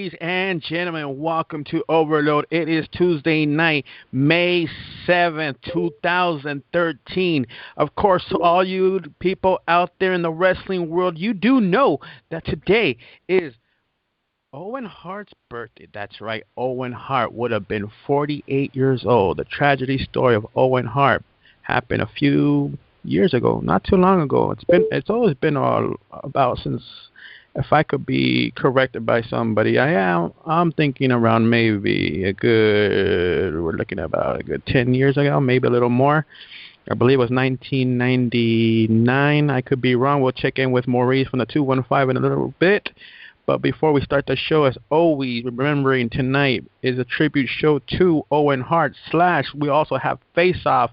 ladies and gentlemen. Welcome to Overload. It is Tuesday night, May 7th, 2013. Of course, to all you people out there in the wrestling world, you do know that today is Owen Hart's birthday. That's right. Owen Hart would have been 48 years old. The tragedy story of Owen Hart happened a few years ago, not too long ago. It's always been all about since. If I could be corrected by somebody, I'm thinking around maybe we're looking at about a good 10 years ago, maybe a little more. I believe it was 1999. I could be wrong. We'll check in with Maurice from the 215 in a little bit. But before we start the show, as always, remembering tonight is a tribute show to Owen Hart / we also have Face Off,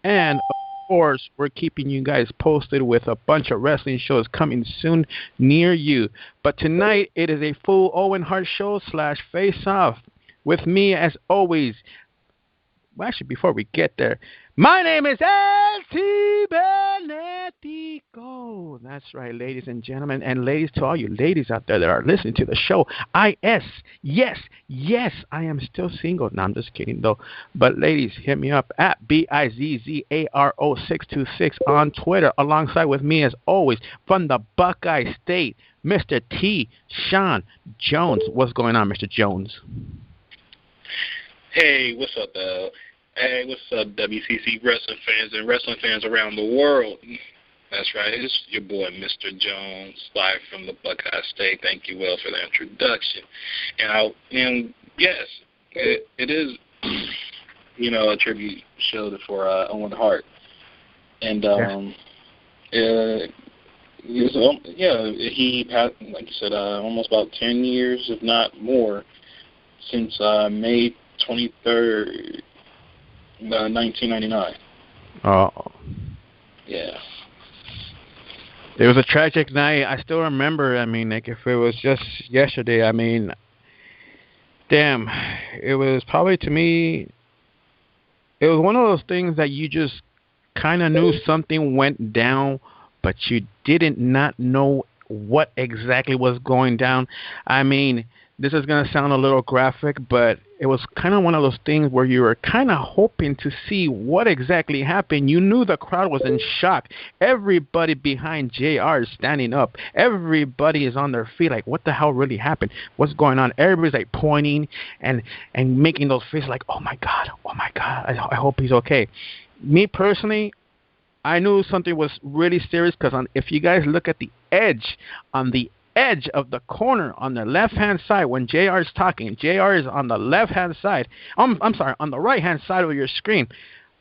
and of course we're keeping you guys posted with a bunch of wrestling shows coming soon near you. But tonight it is a full Owen Hart show / Face Off with me as always. Well, actually, before we get there, my name is El.CIBERNETICO. That's right, ladies and gentlemen, and ladies to all you ladies out there that are listening to the show. Yes, I am still single. No, I'm just kidding, though. But ladies, hit me up at BIZZARO626 on Twitter, alongside with me, as always, from the Buckeye State, Mr. T. Sean Jones. What's going on, Mr. Jones? Hey, what's up, Al? Hey, what's up, WCC wrestling fans and wrestling fans around the world? That's right, it's your boy, Mr. Jones, live from the Buckeye State. Thank you, Will, for the introduction. And yes, it is, a tribute show for Owen Hart. And he passed, like you said, almost about 10 years, if not more, since May 23rd, 1999. Oh. Yeah. It was a tragic night. I still remember. I mean, like, if it was just yesterday, I mean, damn. It was probably, to me, it was one of those things that you just kind of knew something went down, but you didn't not know what exactly was going down. I mean, this is going to sound a little graphic, but it was kind of one of those things where you were kind of hoping to see what exactly happened. You knew the crowd was in shock. Everybody behind JR is standing up. Everybody is on their feet like, what the hell really happened? What's going on? Everybody's like pointing and making those faces like, oh my God, I hope he's okay. Me personally, I knew something was really serious because if you guys look at the edge of the corner on the left-hand side when JR is talking. JR is on the left-hand side. I'm sorry, on the right-hand side of your screen.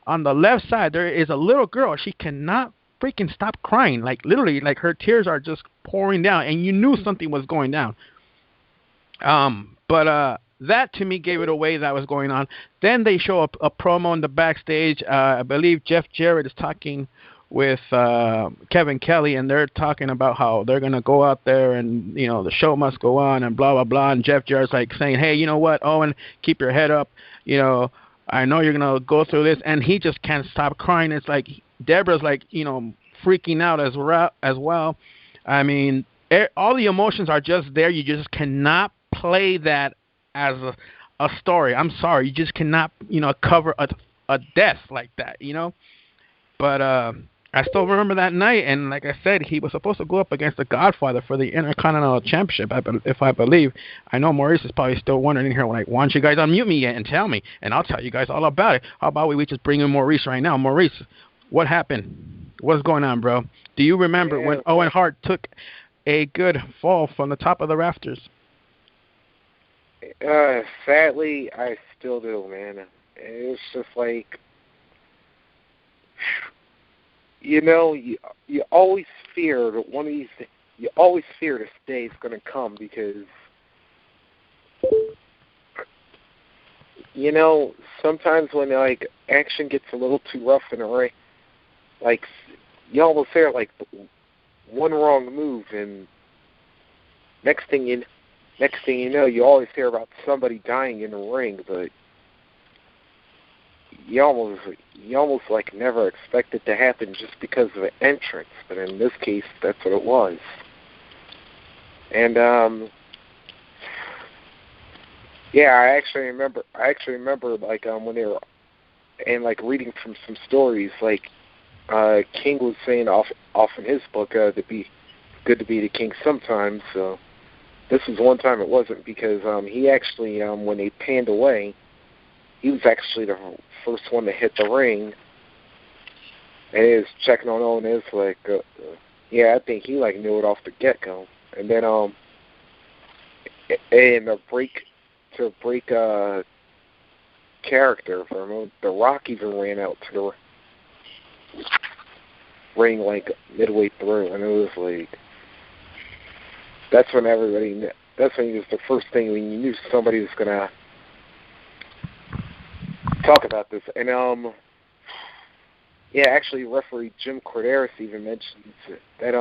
On the left side, there is a little girl. She cannot freaking stop crying. Like, literally, like, her tears are just pouring down, and you knew something was going down. But that, to me, gave it away that was going on. Then they show up a promo in the backstage. I believe Jeff Jarrett is talking with Kevin Kelly, and they're talking about how they're going to go out there and, the show must go on and blah, blah, blah. And Jeff Jarrett's like saying, hey, you know what, Owen, keep your head up. I know you're going to go through this. And he just can't stop crying. It's like Deborah's like, freaking out as well. I mean, all the emotions are just there. You just cannot play that as a story. I'm sorry. You just cannot, cover a death like that, But I still remember that night, and like I said, he was supposed to go up against the Godfather for the Intercontinental Championship, if I believe. I know Maurice is probably still wondering in here, like, why don't you guys unmute me and tell me, and I'll tell you guys all about it. How about we just bring in Maurice right now? Maurice, what happened? What's going on, bro? Do you remember when Owen Hart took a good fall from the top of the rafters? Sadly, I still do, man. It's just like... you always fear that one of these. You always fear this day is going to come because, sometimes when action gets a little too rough in a ring, like you almost hear like one wrong move, and next thing you know, you always hear about somebody dying in the ring, but you almost like never expect it to happen just because of an entrance, but in this case, that's what it was. And Yeah, I actually remember. Like when they were and like reading from some stories, like King was saying off in his book to be good to be the king sometimes. So this was one time it wasn't, because he actually when they panned away, he was actually the first one to hit the ring, and he was checking on Owen. It's like, yeah, I think he like knew it off the get go, and then and to break character from him, The Rock even ran out to the ring like midway through, and it was like that's when it was the first thing when you knew somebody was gonna talk about this. And yeah, actually referee Jim Corderas even mentioned that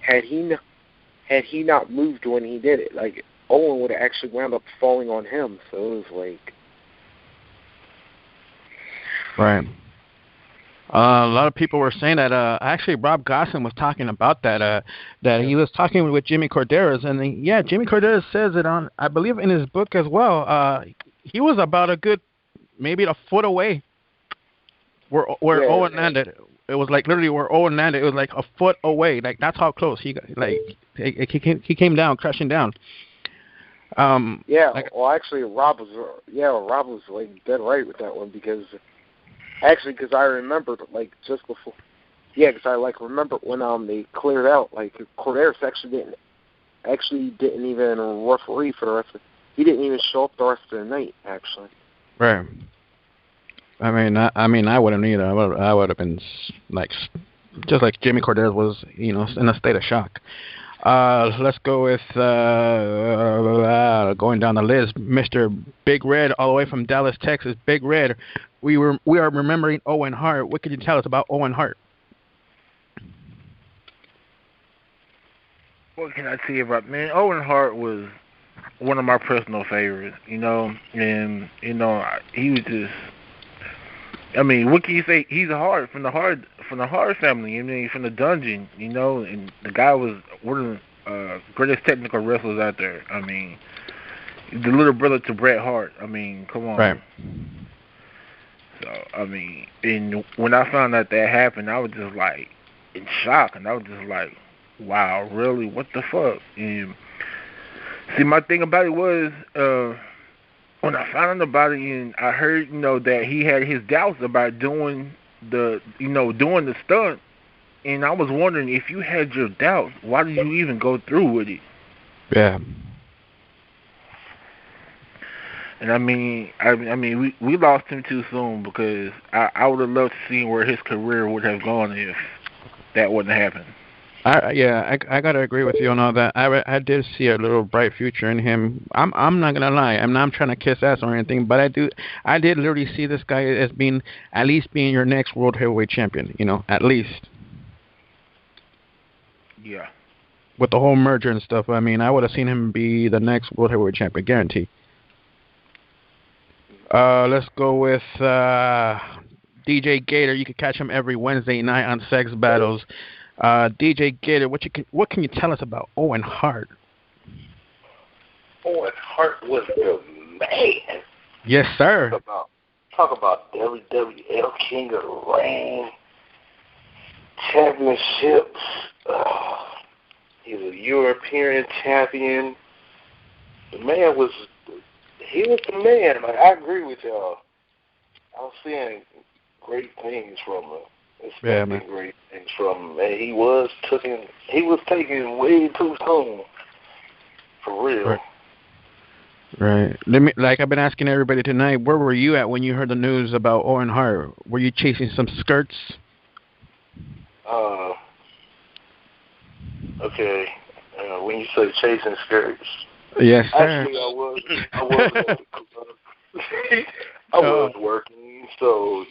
had he not moved when he did it, like Owen would have actually wound up falling on him. So it was like, right. A lot of people were saying that. Actually, Rob Gosselin was talking about that. That he was talking with Jimmy Corderas, and yeah, Jimmy Corderas says it on, I believe, in his book as well. He was about a good, maybe a foot away, where Owen landed. It was like literally where Owen landed. It was like a foot away. Like that's how close he got. Like he came down, crashing down. Yeah. Like, well, actually, Rob was like dead right with that one, because I remembered like just before. Yeah, because I like remember when they cleared out, like Corderas actually didn't even referee for the rest of. He didn't even show up the rest of the night, actually. Right. I mean, I wouldn't either. I would have been like, just like Jimmy Corderas was, in a state of shock. Let's go with going down the list, Mr. Big Red, all the way from Dallas, Texas. Big Red, we are remembering Owen Hart. What could you tell us about Owen Hart? What can I tell you about, man? Owen Hart was one of my personal favorites, and he was just. I mean, what can you say? He's from the Hart family. I mean, from the Dungeon, and the guy was one of the greatest technical wrestlers out there. I mean, the little brother to Bret Hart. I mean, come on. Right. So, I mean, and when I found out that happened, I was just like in shock, and I was just like, wow, really? What the fuck? And see, my thing about it was, when I found out about it, and I heard, that he had his doubts about doing the stunt, and I was wondering, if you had your doubts, why did you even go through with it? Yeah. And I mean, we lost him too soon, because I would have loved to see where his career would have gone if that wouldn't happen. I gotta agree with you on all that. I did see a little bright future in him. I'm not gonna lie. I'm not trying to kiss ass or anything, but I did literally see this guy as being your next world heavyweight champion. At least. Yeah. With the whole merger and stuff, I mean, I would have seen him be the next world heavyweight champion, guarantee. Let's go with DJ Gator. You can catch him every Wednesday night on Sex Battles. DJ Gator, what can you tell us about Owen Hart? Owen Hart was the man. Yes, sir. Talk about WWL King of the Ring, championships. He's a European champion. The man was the man. Like, I agree with y'all. I was seeing great things from him. Great things from him. And he was taken way too soon. For real. Right. Like I've been asking everybody tonight, where were you at when you heard the news about Owen Hart? Were you chasing some skirts? Okay. When you say chasing skirts. Yes, sir. Actually, I was working, so,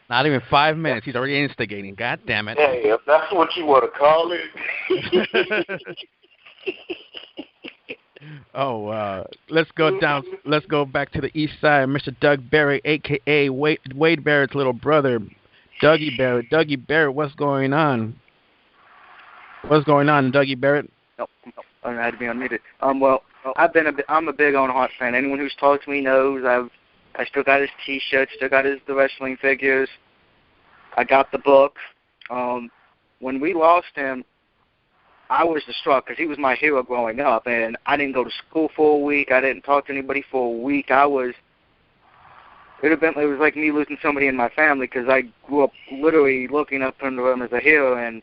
Not even 5 minutes. He's already instigating. God damn it. Hey, if that's what you want to call it. Let's go down. Let's go back to the east side. Mr. Doug Barrett, a.k.a. Wade Barrett's little brother. Dougie Barrett, what's going on? What's going on, Dougie Barrett? Nope, I had to be unmuted. Well, I'm a big Owen Hart fan. Anyone who's talked to me knows I still got his T-shirts, still got the wrestling figures. I got the book. When we lost him, I was distraught because he was my hero growing up, and I didn't go to school for a week. I didn't talk to anybody for a week. It was like me losing somebody in my family because I grew up literally looking up to him as a hero, and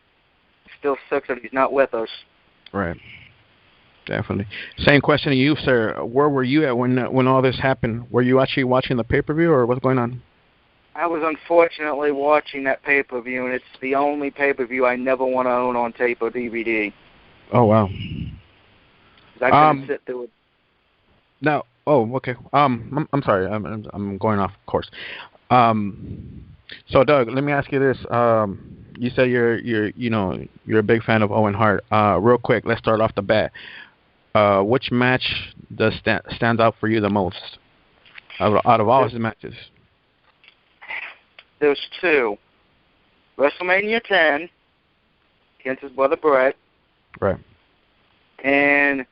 still sucks that he's not with us. Right. Definitely. Same question to you, sir. Where were you at when all this happened? Were you actually watching the pay-per-view, or what's going on? I was unfortunately watching that pay-per-view, and it's the only pay-per-view I never want to own on tape or DVD. Oh, wow. I couldn't sit through it. No. Oh, okay. I'm sorry. I'm going off course. So, Doug, let me ask you this. You said you're a big fan of Owen Hart. Real quick, let's start off the bat. Which match stands out for you the most out of all his matches? There's two. WrestleMania 10 against his brother Brett. Right. And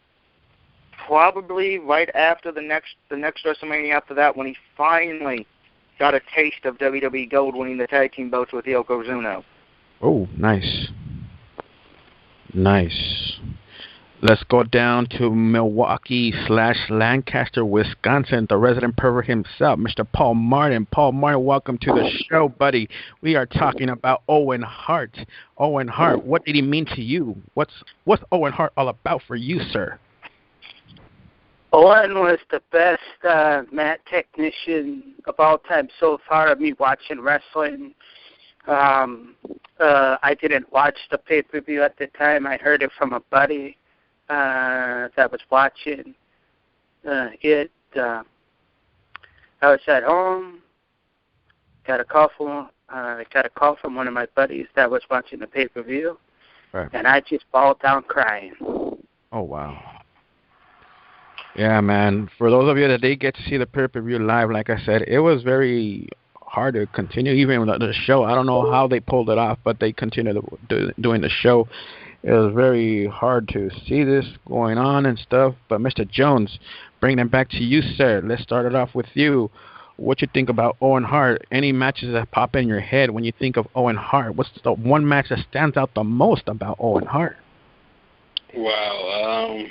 probably right after the next WrestleMania after that, when he finally got a taste of WWE Gold, winning the tag team belts with Yokozuna. Oh, nice. Nice. Let's go down to Milwaukee/Lancaster, Wisconsin. The resident pervert himself, Mr. Paul Martin. Paul Martin, welcome to the show, buddy. We are talking about Owen Hart. Owen Hart, what did he mean to you? What's Owen Hart all about for you, sir? Owen was the best mat technician of all time so far of me watching wrestling. I didn't watch the pay-per-view at the time. I heard it from a buddy that was watching it. I was at home. Got a call from one of my buddies that was watching the pay-per-view, right. And I just bawled down crying. Oh, wow. Yeah, man. For those of you that did get to see the pay-per-view live, like I said, it was very hard to continue even with the show. I don't know how they pulled it off, but they continued doing the show. It was very hard to see this going on and stuff. But Mr. Jones, bringing it back to you, sir. Let's start it off with you. What you think about Owen Hart? Any matches that pop in your head when you think of Owen Hart? What's the one match that stands out the most about Owen Hart? Wow.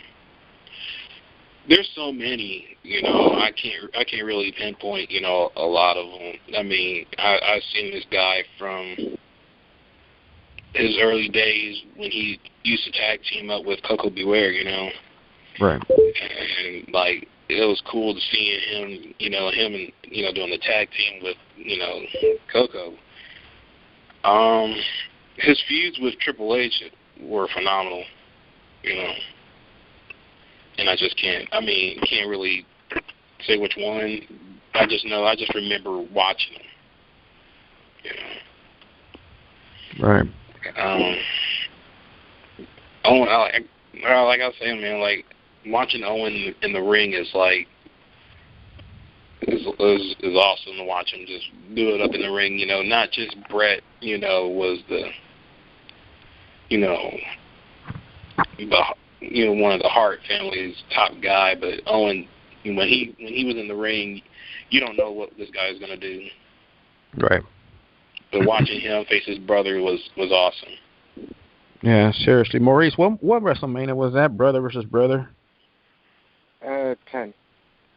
There's so many, I can't really pinpoint, a lot of them. I mean, I've seen this guy from his early days when he used to tag team up with Coco Beware, Right. And like it was cool to see him, doing the tag team with, Coco. His feuds with Triple H were phenomenal, and I just can't really say which one. I just remember watching them. Right. Owen, like I was saying, man, like watching Owen in the ring is like is awesome to watch him just do it up in the ring. Not just Brett, was the one of the Hart family's top guy, but Owen, when he was in the ring, you don't know what this guy is gonna do. Right. But watching him face his brother was awesome. Yeah, seriously. Maurice, what WrestleMania was that? Brother versus brother? 10.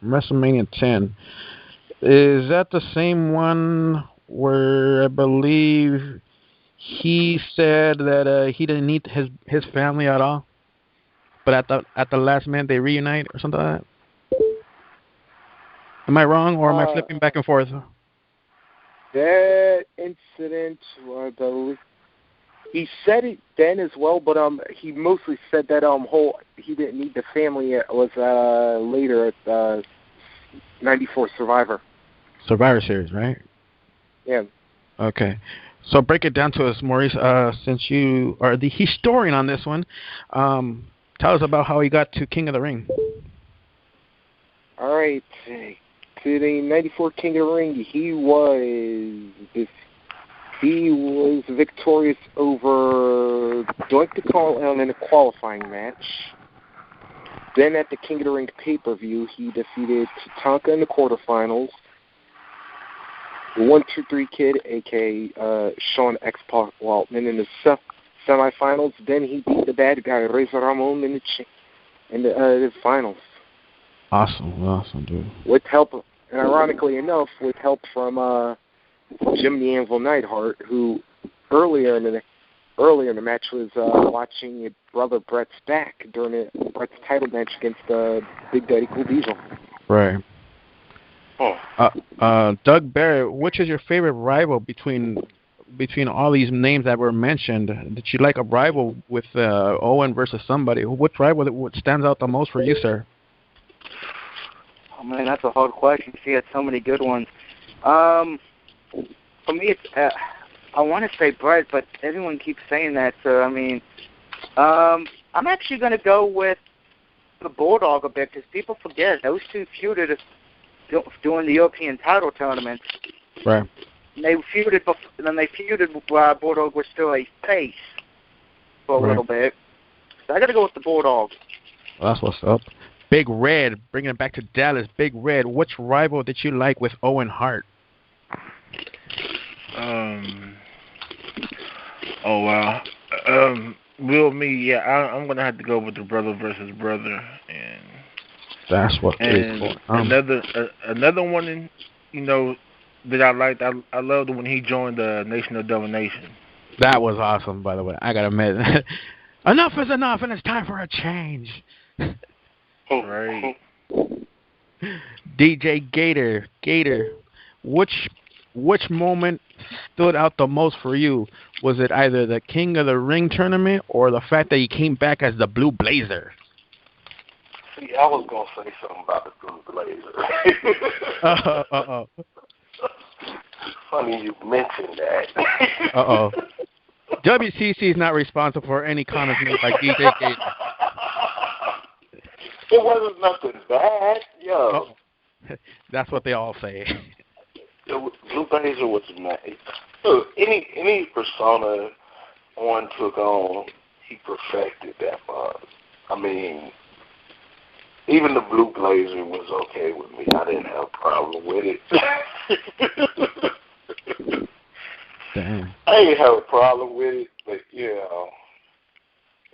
WrestleMania 10. Is that the same one where I believe he said that he didn't need his family at all, but at the last minute they reunite or something like that? Am I wrong, or am I flipping back and forth? That incident, I believe, he said it then as well, but he mostly said that he didn't need the family. It was later at the '94 Survivor Series, right? Yeah. Okay. So break it down to us, Maurice. Since you are the historian on this one, tell us about how he got to King of the Ring. All right. To the '94 King of the Ring, he was this he was victorious over Doink the Clown in a qualifying match. Then at the King of the Ring pay-per-view, he defeated Tatanka in the quarterfinals. The 1-2-3 Kid, a.k.a. Sean X-Pac Waltman, in the semifinals. Then he beat the bad guy, Razor Ramon, in the finals. Awesome, dude. With help, and ironically enough, with help from Jim the Anvil Neidhart, who earlier in the match was watching his brother Brett's back during Brett's title match against Big Daddy Cool Diesel. Right. Doug Barrett, which is your favorite rival between all these names that were mentioned? Did you like a rival with Owen versus somebody? Which rival stands out the most for you, sir? Oh man, that's a hard question. She had so many good ones. For me, it's I want to say Brett, but everyone keeps saying that. So I mean, I'm actually going to go with the Bulldog a bit because people forget those two feuded during the European title tournament. Right. And they feuded while Bulldog was still a face for a little bit. So I got to go with the Bulldog. Well, that's what's up. Big Red, bringing it back to Dallas. Big Red, which rival did you like with Owen Hart? Oh wow. I'm gonna have to go with the brother versus brother, and that's what. Another one, that I liked. I loved when he joined the Nation of Domination. That was awesome, by the way. I gotta admit, enough is enough, and it's time for a change. Right. DJ Gator, which moment stood out the most for you? Was it either the King of the Ring tournament or the fact that he came back as the Blue Blazer? See, I was going to say something about the Blue Blazer. Funny you mentioned that. WCC is not responsible for any comments made by DJ Gator. It wasn't nothing bad, yo. That's what they all say. Blue Blazer was nice. Look, any persona Owen took on, he perfected that part. I mean, even the Blue Blazer was okay with me. I didn't have a problem with it. Damn. I didn't have a problem with it, but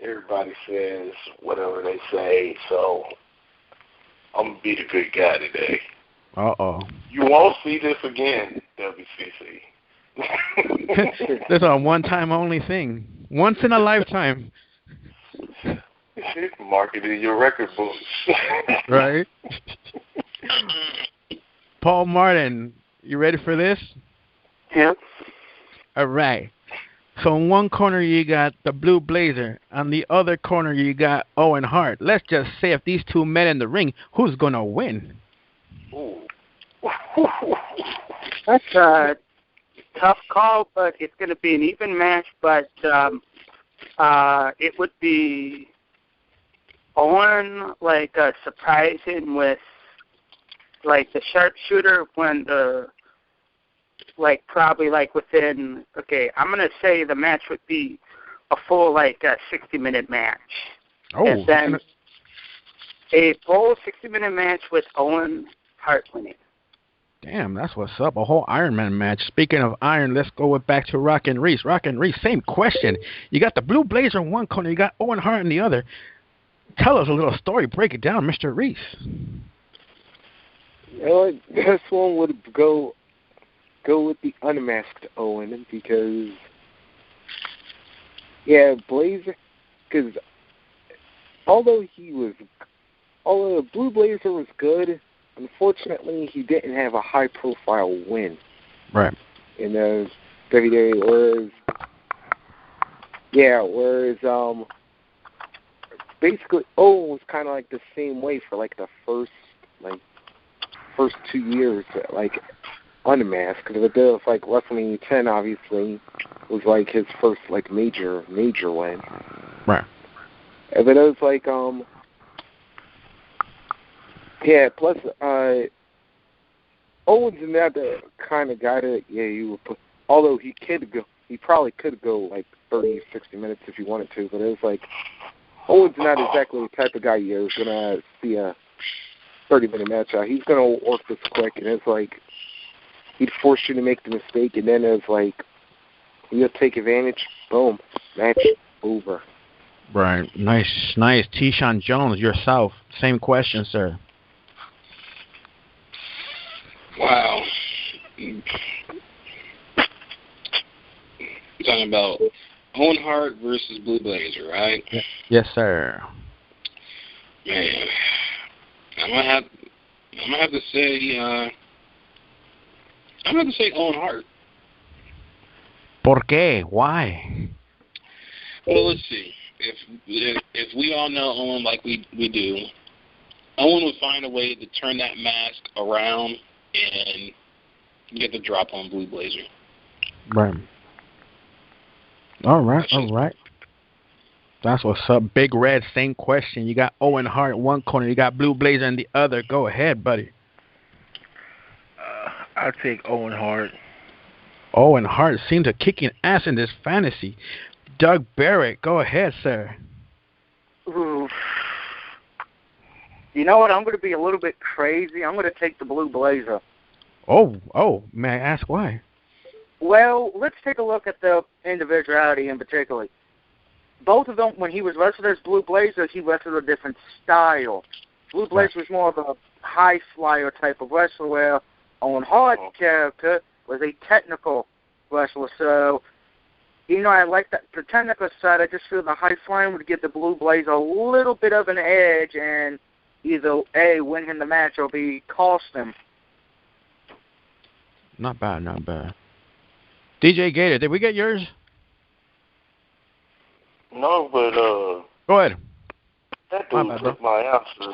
everybody says whatever they say, so I'm going to be the good guy today. You won't see this again, WCC. This is a one-time only thing. Once in a lifetime. Mark it in your record books. Right? Paul Martin, you ready for this? Yeah. All right. So in one corner you got the Blue Blazer. On the other corner you got Owen Hart. Let's just say if these two met in the ring, who's going to win? Ooh. That's a tough call, but it's going to be an even match. But it would be Owen, surprising with, the sharpshooter when the, probably, within, I'm going to say the match would be a full, 60-minute match. Oh. And then a full 60-minute match with Owen Hart winning. Damn, that's what's up. A whole Iron Man match. Speaking of Iron, let's go back to Rockin' Reese. Rockin' Reese, same question. You got the Blue Blazer in one corner. You got Owen Hart in the other. Tell us a little story. Break it down, Mr. Reese. This one would go with the unmasked Owen because, Blazer, because although Blue Blazer was good, unfortunately, he didn't have a high-profile win. Right. In the WWE, whereas basically Owen was kind of the same way for the first 2 years, unmasked. Because it was WrestleMania 10, obviously, was his first major win. Right. And then it was plus, Owen's another kind of guy that, you although he probably could go like 30, 60 minutes if he wanted to, but it was like, Owen's not exactly the type of guy you're going to see a 30-minute match out. He's going to work this quick, and it's like, he'd force you to make the mistake, and then it's like, you'll take advantage, boom, match over. Right. Nice. T-Sean Jones, yourself. Same question, sir. Wow. You're talking about Owen Hart versus Blue Blazer, right? Yes, sir. Man, I'm gonna have to say Owen Hart. ¿Por qué? Why? Well, let's see. If we all know Owen like we do, Owen would find a way to turn that mask around and get the drop on Blue Blazer. Right. All right. That's what's up. Big Red, same question. You got Owen Hart in one corner. You got Blue Blazer in the other. Go ahead, buddy. I'll take Owen Hart. Owen Hart seems to kicking ass in this fantasy. Doug Barrett, go ahead, sir. Ooh. You know what? I'm going to be a little bit crazy. I'm going to take the Blue Blazer. Oh, may I ask why? Well, let's take a look at the individuality in particular. Both of them, when he was wrestled as Blue Blazer, he wrestled a different style. Blue Blazer was more of a high flyer type of wrestler, where Owen Hart's character was a technical wrestler. So, I like that. The technical side, I just feel the high flying would give the Blue Blazer a little bit of an edge and either A, win him the match or B, cost him. Not bad. DJ Gator, did we get yours? No, but go ahead. That dude took my answer.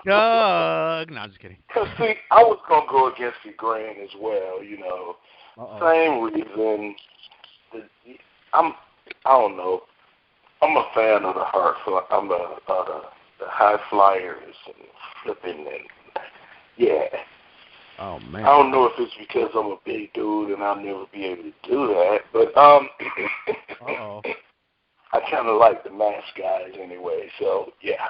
No, I'm just kidding. Because, see, I was going to go against the grain as well, Same reason. I don't know. I'm a fan of the heart. I'm the high flyers and flipping and, yeah. Oh, man. I don't know if it's because I'm a big dude and I'll never be able to do that, but I kind of like the mask guys anyway, so yeah.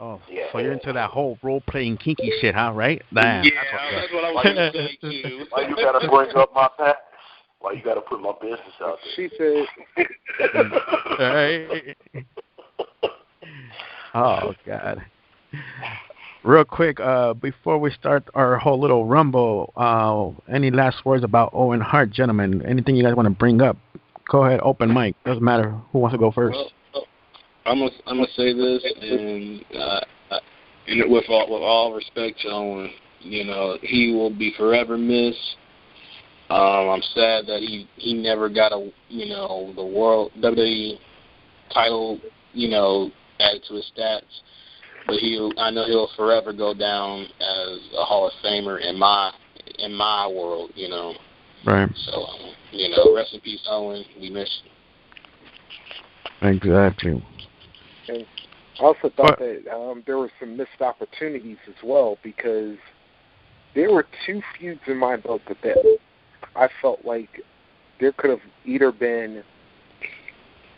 Oh, yeah. So you're into that whole role-playing kinky shit, huh, right? Damn. Yeah, that's what I was going to say, too. Why you got to bring up my past? Why you got to put my business out there? She said. Right. Oh, God. Real quick, before we start our whole little rumble, any last words about Owen Hart, gentlemen? Anything you guys want to bring up? Go ahead, open mic. Doesn't matter who wants to go first. Well, I'm gonna say this, and with all respect to Owen, he will be forever missed. I'm sad that he never got the world WWE title, added to his stats. But I know he'll forever go down as a Hall of Famer in my world, Right. So, rest in peace, Owen. We miss you. Exactly. And I also thought that there were some missed opportunities as well, because there were two feuds in my book that I felt like there could have either been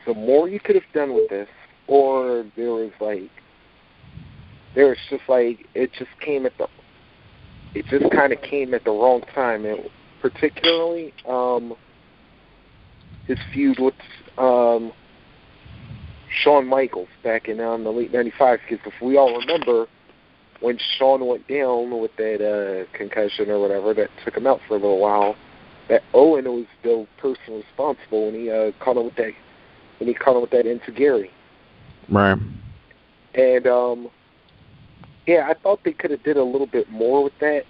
some more you could have done with this, or it just kind of came at the wrong time, and particularly his feud with Shawn Michaels back in the late '95. Because if we all remember, when Shawn went down with that concussion or whatever that took him out for a little while, that Owen was the person responsible when he caught him with that enziguri. Right. And yeah, I thought they could have did a little bit more with that.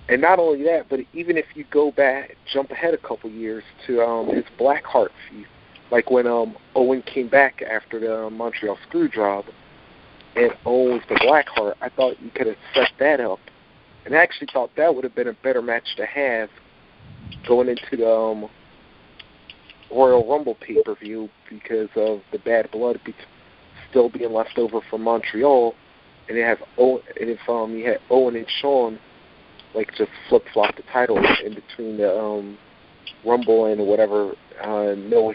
And not only that, but even if you go back, jump ahead a couple years to his Blackheart feud, like when Owen came back after the Montreal Screwjob, and Owen was the Blackheart, I thought you could have set that up. And I actually thought that would have been a better match to have going into the Royal Rumble pay-per-view, because of the bad blood still being left over from Montreal. And if you had Owen and Shawn like just flip flop the titles in between the Rumble and whatever No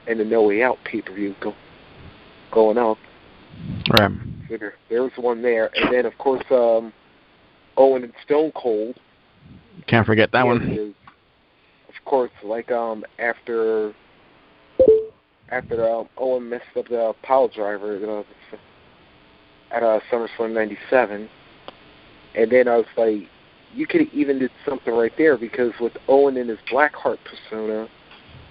Way Out pay-per-view going up. Right. There was one there, and then of course Owen and Stone Cold. Can't forget that one. Of course, like after Owen messed up the pile driver at SummerSlam '97, and then I was like, you could even did something right there, because with Owen and his Blackheart persona,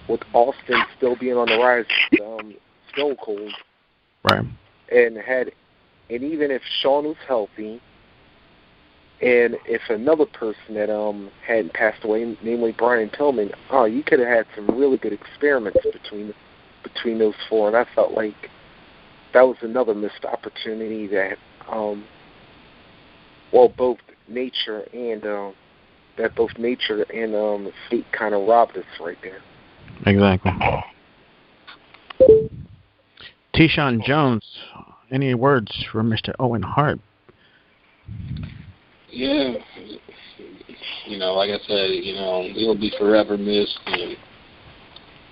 with Austin still being on the rise, Stone Cold, right, and even if Shawn was healthy, and if another person that hadn't passed away, namely Brian Pillman, you could have had some really good experiments between those four, and I felt like that was another missed opportunity that both nature and fate kind of robbed us right there. Exactly. T-Shawn Jones, any words for Mr. Owen Hart? Yeah, like I said, he'll be forever missed, and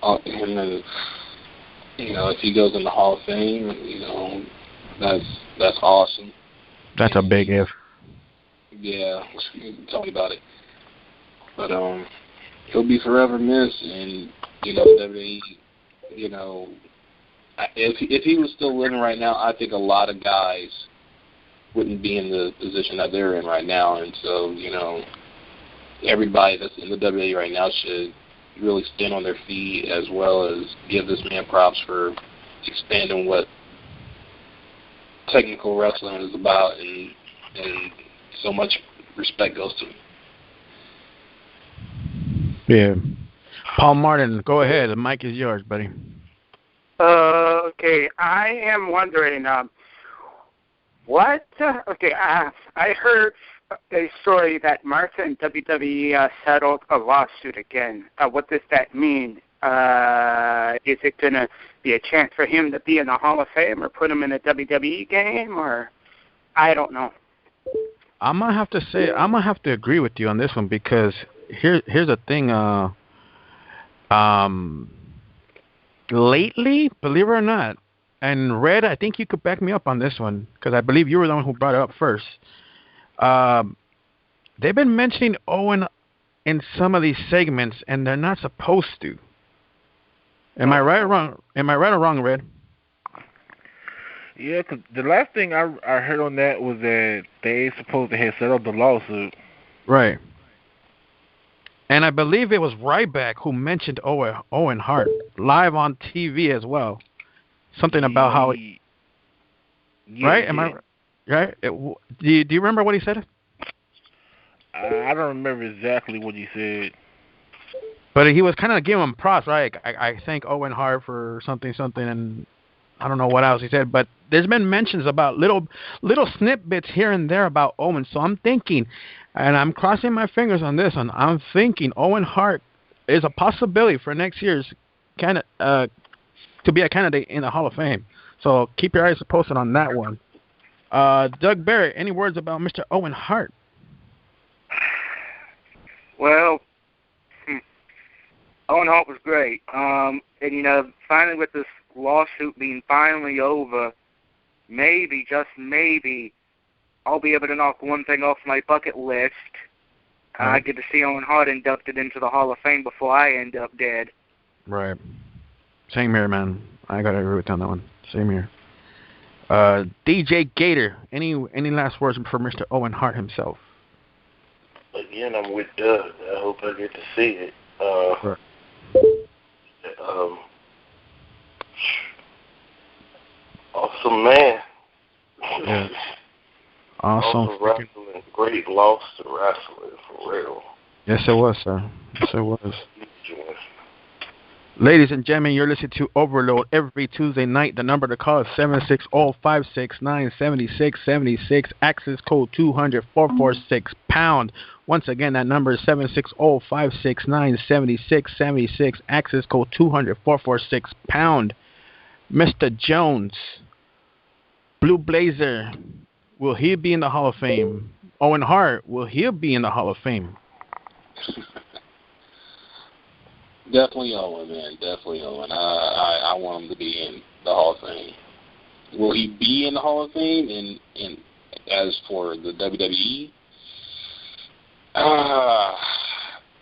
then, if he goes in the Hall of Fame, that's awesome. That's a big if. Yeah, tell me about it. But he'll be forever missed, and WWE, if he was still living right now, I think a lot of guys wouldn't be in the position that they're in right now, and so everybody that's in the WWE right now should really stand on their feet, as well as give this man props for expanding what technical wrestling is about, and so much respect goes to him. Yeah. Paul Martin, go ahead. The mic is yours, buddy. Okay, I am wondering, I heard a story that Martha and WWE settled a lawsuit again. What does that mean? Is it going to be a chance for him to be in the Hall of Fame or put him in a WWE game, or I don't know. I'm gonna have to agree with you on this one, because here's the thing. Lately, believe it or not, and Red, I think you could back me up on this one, because I believe you were the one who brought it up first. They've been mentioning Owen in some of these segments, and they're not supposed to. Am I right or wrong? Am I right or wrong, Red? Yeah, 'cause the last thing I heard on that was that they supposed to have settled the lawsuit. Right. And I believe it was Ryback who mentioned Owen Hart live on TV as well. Something about how... right? Am I right? Do you remember what he said? I don't remember exactly what he said. But he was kind of giving him props, right? I thank Owen Hart for something, and I don't know what else he said. But there's been mentions about little snippets here and there about Owen. So I'm thinking, and I'm crossing my fingers on this one, I'm thinking Owen Hart is a possibility for next year's to be a candidate in the Hall of Fame. So keep your eyes posted on that one. Doug Barrett, any words about Mr. Owen Hart? Well, Owen Hart was great. And, finally with this lawsuit being finally over, maybe, just maybe, I'll be able to knock one thing off my bucket list. I get to see Owen Hart inducted into the Hall of Fame before I end up dead. Right. Same here, man. I got to agree with you on that one. Same here. DJ Gator, any last words for Mr. Owen Hart himself? Again, I'm with Doug. I hope I get to see it. Right. Awesome man. Yeah. Awesome. Wrestling. Great loss to wrestling, for real. Yes, it was, sir. Yes, it was. Ladies and gentlemen, you're listening to Overload every Tuesday night. The number to call is 760-569-7676. Access code 200-446-pound. Once again, that number is 760-569-7676. Access code 200-446-pound. Mr. Jones, Blue Blazer, will he be in the Hall of Fame? Owen Hart, will he be in the Hall of Fame? Definitely Owen, man. Definitely Owen. I want him to be in the Hall of Fame. Will he be in the Hall of Fame? And as for the WWE,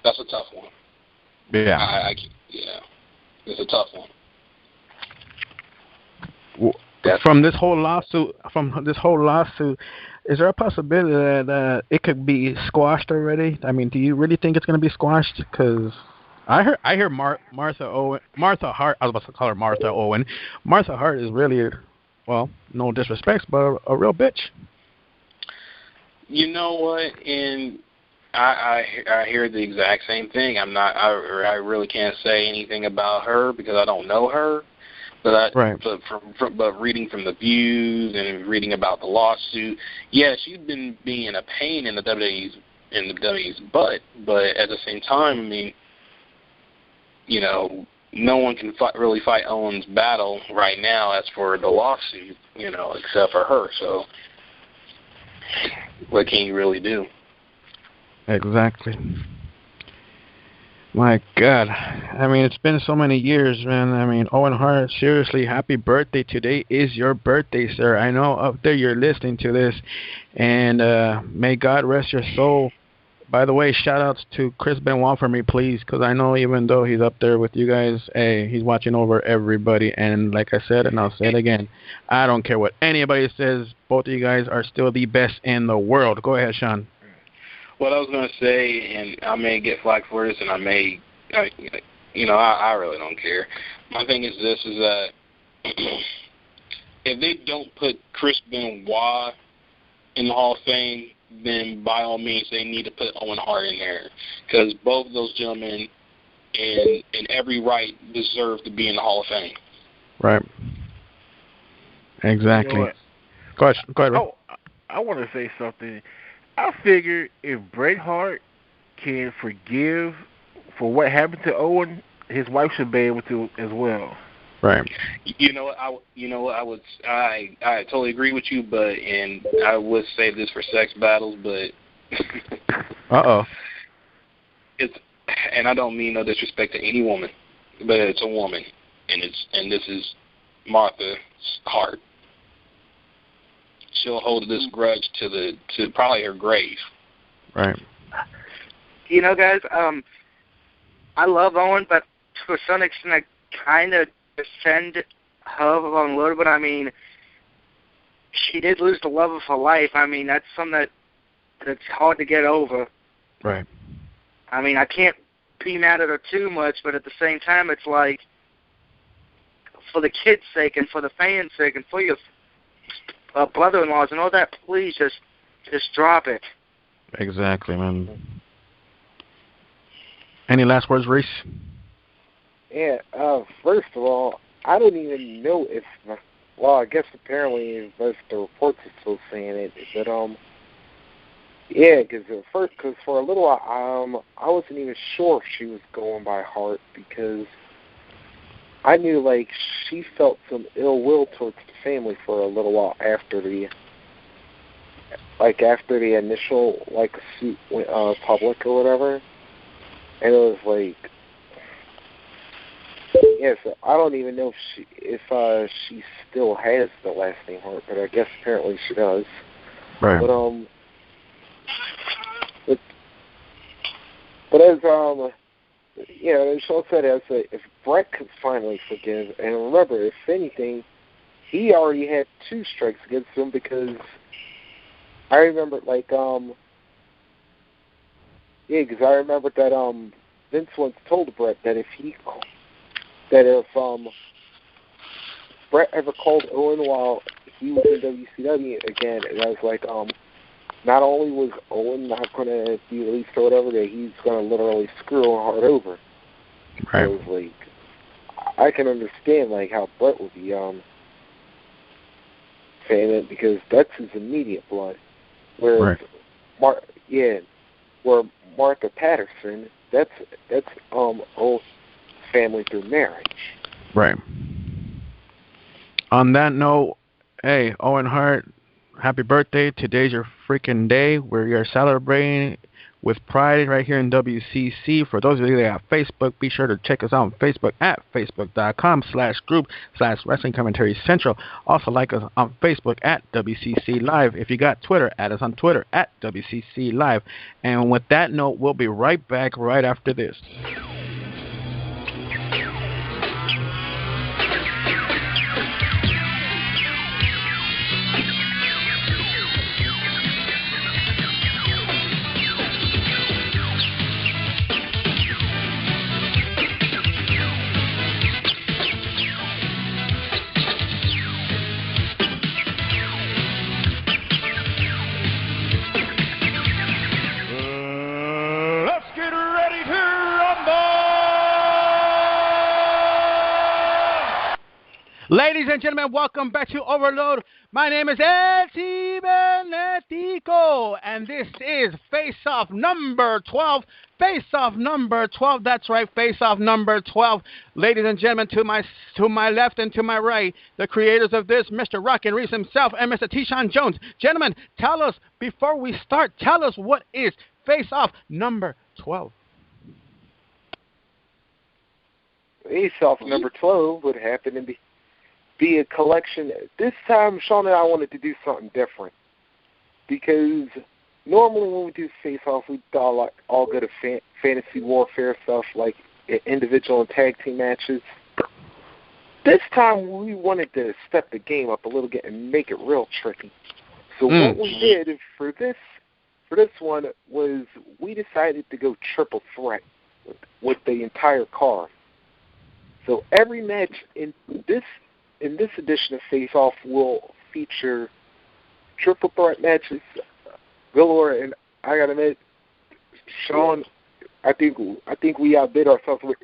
that's a tough one. Yeah. Yeah, it's a tough one. From this whole lawsuit, is there a possibility that it could be squashed already? I mean, do you really think it's going to be squashed? Because I hear Martha Hart. I was about to call her Martha Owen. Martha Hart is really, well, no disrespect, but a real bitch. You know what? And I hear the exact same thing. I really can't say anything about her because I don't know her. But but reading from the views and reading about the lawsuit, yeah, she's been being a pain in the WWE's butt. But at the same time, I mean, you know, no one can really fight Owen's battle right now as for the lawsuit, you know, except for her. So what can you really do? Exactly. My God. I mean, it's been so many years, man. I mean, Owen Hart, seriously, happy birthday. Today is your birthday, sir. I know up there you're listening to this, and may God rest your soul. By the way, shout-outs to Chris Benoit for me, please, because I know even though he's up there with you guys, hey, he's watching over everybody. And like I said, and I'll say it again, I don't care what anybody says. Both of you guys are still the best in the world. Go ahead, Sean. What I was going to say, and I may get flack for this, and I really don't care. My thing is this, is that if they don't put Chris Benoit in the Hall of Fame, then by all means they need to put Owen Hart in there, because both of those gentlemen in every right deserve to be in the Hall of Fame. Right. Exactly. You know Go ahead. Oh, I want to say something. I figure if Bret Hart can forgive for what happened to Owen, his wife should be able to as well. Right. I totally agree with you, and I would say this for sex battles, but and I don't mean no disrespect to any woman, but it's a woman, and this is Martha Hart. She'll hold this grudge to probably her grave. Right. You know, guys, I love Owen, but to a certain extent, I kind of defend her a little bit. I mean, she did lose the love of her life. I mean, that's something that's hard to get over. Right. I mean, I can't be mad at her too much, but at the same time, it's like, for the kids' sake and for the fans' sake and for your brother-in-laws and all that, please just drop it. Exactly, man. Any last words, Reese? Yeah, first of all, I don't even know if, well, I guess apparently most of the reports are still saying it, but, yeah, because for a little while, I wasn't even sure if she was going by Hart, because I knew, like, she felt some ill will towards the family for a little while after the initial, like, suit went public or whatever. And it was like, yeah, so I don't even know if she still has the last name Hart, but I guess apparently she does. Right. But as yeah, as Sean said, if Bret could finally forgive, and remember, if anything, he already had 2 strikes against him, because I remember, like, because I remember that Vince once told Bret that if Bret ever called Owen while he was in WCW again, and I was like, not only was Owen not going to be released or whatever, that he's going to literally screw Owen Hart over. Right. So it was like, I can understand, like, how Bret would be saying it, because that's his immediate blood. Whereas, where Martha Patterson, that's old family through marriage. Right. On that note, hey, Owen Hart, happy birthday. Today's your freaking day. We're celebrating with pride right here in WCC. For those of you that have Facebook, be sure to check us out on Facebook at facebook.com/group/Wrestling Commentary Central. Also like us on Facebook at WCC Live. If you got Twitter, add us on Twitter at WCC Live. And with that note, we'll be right back right after this. Ladies and gentlemen, welcome back to Overload. My name is El.CIBERNETICO, and this is Face-Off number 12. Face-Off number 12, that's right, Face-Off number 12. Ladies and gentlemen, to my left and to my right, the creators of this, Mr. Rockin' Reese himself and Mr. T-Sean Jones. Gentlemen, tell us, before we start, tell us what is Face-Off number 12. Face-Off number 12 would happen to be a collection. This time, Sean and I wanted to do something different, because normally when we do face-off, we do all good of fantasy warfare stuff, like individual and tag team matches. This time, we wanted to step the game up a little bit and make it real tricky. So what we did for this one was we decided to go triple threat with the entire card. So every match in this edition of Face Off will feature triple threat matches galore, and I gotta admit, Sean, I think we outbid ourselves with,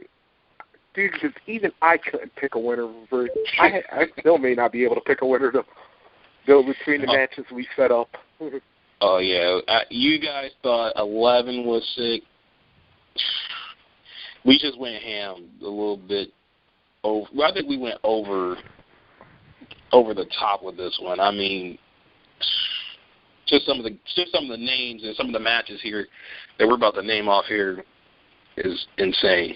dude, because even I couldn't pick a winner. I still may not be able to pick a winner though between the matches we set up. Oh yeah, you guys thought 11 was sick. We just went ham a little bit. I think we went over the top with this one. I mean, just some of the names and some of the matches here that we're about to name off here is insane.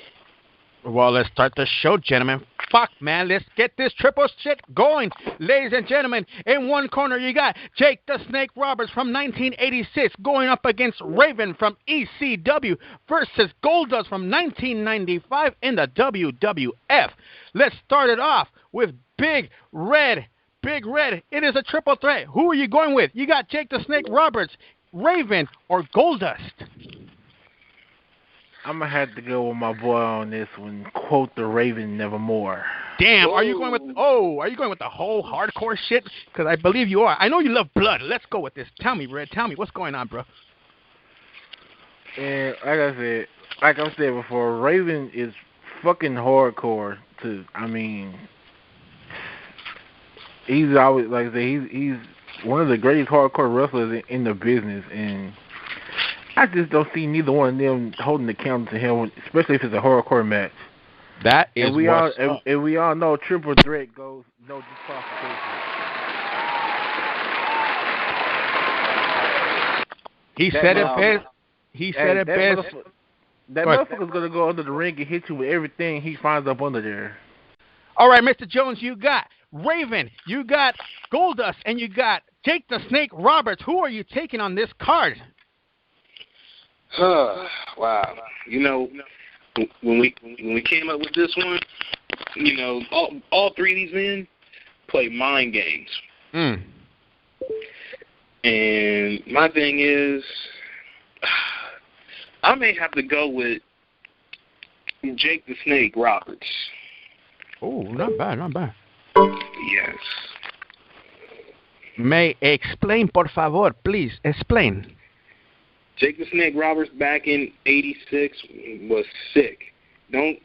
Well, let's start the show, gentlemen. Fuck, man, let's get this triple shit going. Ladies and gentlemen, in one corner you got Jake the Snake Roberts from 1986 going up against Raven from ECW versus Goldust from 1995 in the WWF. Let's start it off with Big Red. Big Red, it is a triple threat. Who are you going with? You got Jake the Snake Roberts, Raven, or Goldust? I'm going to have to go with my boy on this one. Quote the Raven nevermore. Damn, are you going with the whole hardcore shit? Because I believe you are. I know you love blood. Let's go with this. Tell me, Red. Tell me what's going on, bro. And like I said before, Raven is fucking hardcore too. I mean, he's always, like I say, he's one of the greatest hardcore wrestlers in the business, and I just don't see neither one of them holding the candle to him, especially if it's a hardcore match. That is, and we all know triple threat goes no disqualification. He said it best. He said it best. That motherfucker's gonna go under the ring and hit you with everything he finds up under there. All right, Mr. Jones, you got Raven, you got Goldust, and you got Jake the Snake Roberts. Who are you taking on this card? Wow. You know, when we came up with this one, you know, all three of these men play mind games. And my thing is, I may have to go with Jake the Snake Roberts. Oh, not bad, not bad. Yes. May explain, por favor, please, explain. Jake the Snake Roberts back in '86 was sick. Don't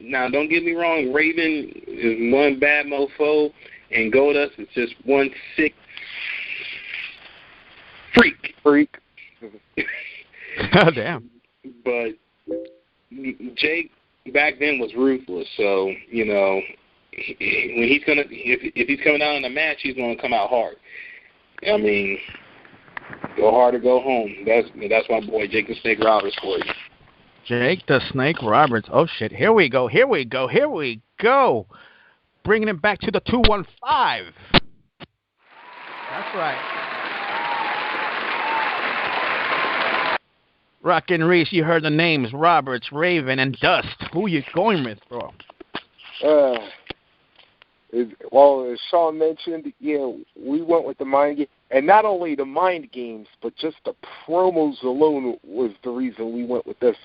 get me wrong. Raven is one bad mofo, and Goldust is just one sick freak. Damn. But Jake back then was ruthless. So you know, when if he's coming out in a match, he's gonna come out hard. I mean, Go hard or go home. That's my boy Jake the Snake Roberts for you. Jake the Snake Roberts. Oh, shit. Here we go. Bringing it back to the 215. That's right. Rockin' Reese, you heard the names. Roberts, Raven, and Dust. Who you going with, bro? Well, as Sean mentioned, we went with the mind game. And not only the mind games, but just the promos alone was the reason we went with this.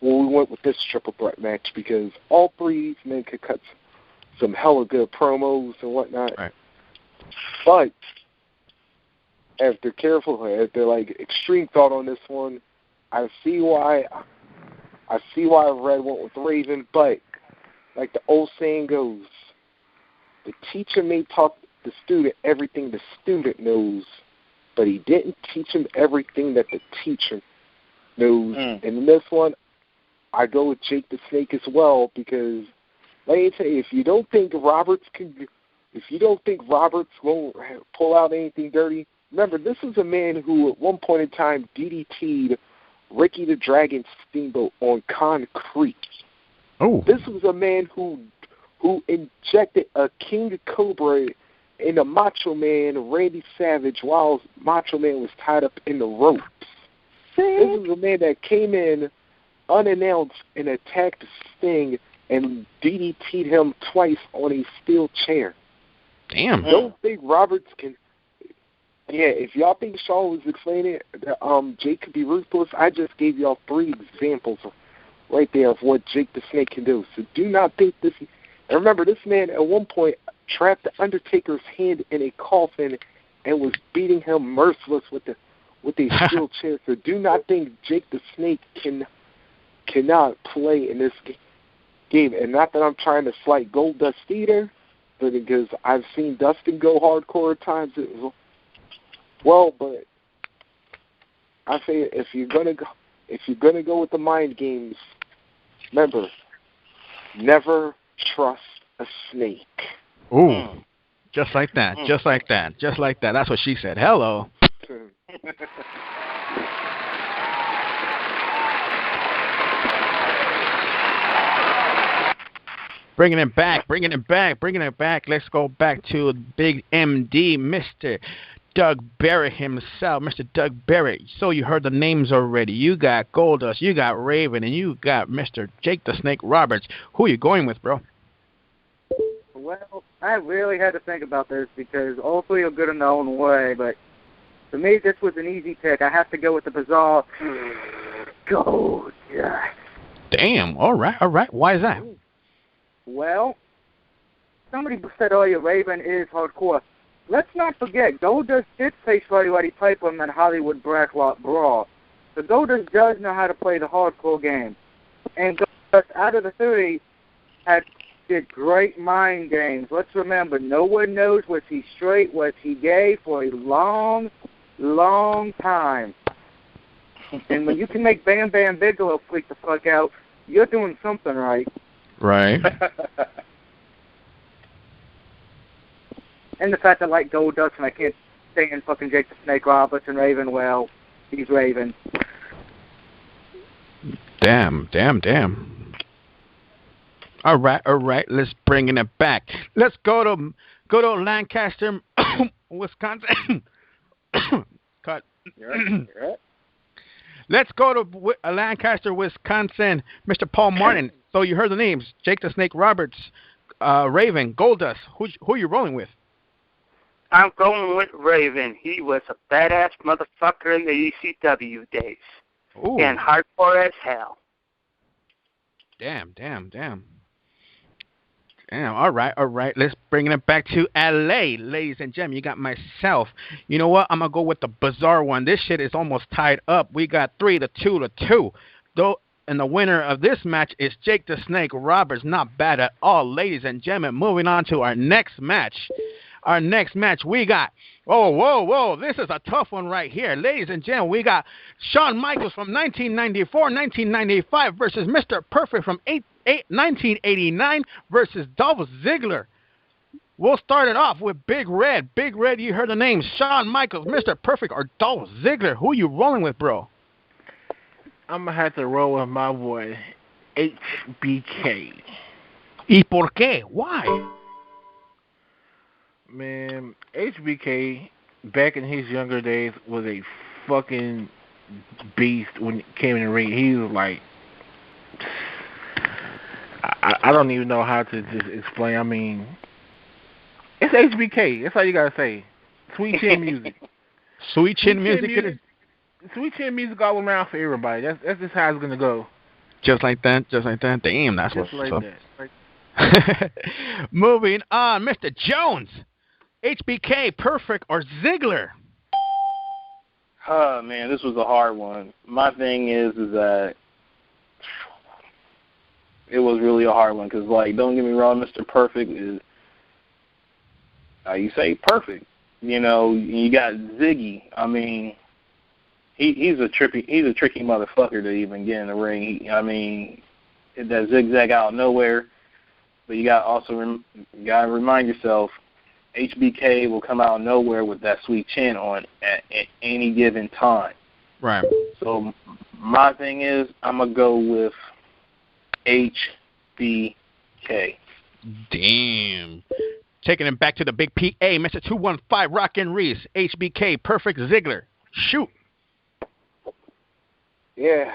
Well, we went with this triple threat match because all three men could cut some hella good promos and whatnot. Right. But after like extreme thought on this one, I see why Red went with Raven. But like the old saying goes, the teacher may taught the student everything the student knows, but he didn't teach him everything that the teacher knows. And in this one, I go with Jake the Snake as well because, let me tell you, if you don't think Roberts won't pull out anything dirty, remember this is a man who at one point in time DDT'd Ricky the Dragon Steamboat on concrete. Oh, this was a man who injected a King Cobra in a Macho Man, Randy Savage, while Macho Man was tied up in the ropes. This is a man that came in unannounced and attacked Sting and DDT'd him twice on a steel chair. Damn. Don't think Roberts can... Yeah, if y'all think Shaw was explaining that Jake could be ruthless, I just gave y'all 3 examples right there of what Jake the Snake can do. So do not think this... And remember, this man at one point trapped the Undertaker's hand in a coffin and was beating him merciless with a steel chair. So do not think Jake the Snake cannot play in this game. And not that I'm trying to slight Goldust either, but because I've seen Dustin go hardcore at times. But I say if you're gonna go with the mind games, remember, never trust a snake. Ooh, just like that. That's what she said. Hello. Bringing it back. Let's go back to Big MD, Mr. Doug Barrett himself. Mr. Doug Barrett. So you heard the names already. You got Goldust, you got Raven, and you got Mr. Jake the Snake Roberts. Who are you going with, bro? Well, I really had to think about this because all 3 are good in their own way, but for me, this was an easy pick. I have to go with the bizarre Goldust. Damn, all right. Why is that? Well, somebody said earlier Raven is hardcore. Let's not forget, Goldust did face Roddy Piper in that Hollywood Blacklot Brawl. So Goldust does know how to play the hardcore game. And Goldust, out of the 3, did great mind games. Let's remember, no one knows was he straight, was he gay for a long, long time. And when you can make Bam Bam Bigelow freak the fuck out, you're doing something right. Right. And the fact that I like Goldust and I can't stand fucking Jake the Snake Roberts and Raven, well, he's Raven. Damn. All right. Let's bring it back. Let's go to Lancaster, Wisconsin. Cut. You're right. Let's go to Lancaster, Wisconsin. Mr. Paul Martin. So you heard the names: Jake the Snake Roberts, Raven, Goldust. Who are you rolling with? I'm going with Raven. He was a badass motherfucker in the ECW days. Ooh. And hardcore as hell. Damn. All right. Let's bring it back to L.A., ladies and gentlemen. You got myself. You know what? I'm going to go with the bizarre one. This shit is almost tied up. We got 3-2. Though, and the winner of this match is Jake the Snake Roberts. Not bad at all, ladies and gentlemen. Moving on to our next match. We got, whoa, this is a tough one right here. Ladies and gentlemen, we got Shawn Michaels from 1994-1995 versus Mr. Perfect from 1989 versus Dolph Ziggler. We'll start it off with Big Red. Big Red, you heard the name. Shawn Michaels, Mr. Perfect, or Dolph Ziggler. Who you rolling with, bro? I'm going to have to roll with my boy, HBK. ¿Y por qué? Why? Man, HBK, back in his younger days, was a fucking beast when it came in the ring. He was like, I don't even know how to just explain. I mean, it's HBK. That's all you gotta say. Sweet chin music. Sweet chin music. Sweet chin music all around for everybody. That's just how it's gonna go. Just like that. Damn, that's just what's like up. That. Moving on, Mr. Jones. HBK, Perfect, or Ziggler? Man, this was a hard one. My thing is that it was really a hard one because, like, don't get me wrong, Mr. Perfect is, you say perfect. You know, you got Ziggy. I mean, he's a tricky motherfucker to even get in the ring. I mean, that zigzag out of nowhere. But you got also gotta remind yourself, HBK will come out of nowhere with that sweet chin on at any given time. Right. So my thing is, I'm gonna go with HBK. Damn. Taking him back to the big PA, Mr. 215, Rockin' Reese, HBK, Perfect, Ziggler. Shoot. Yeah,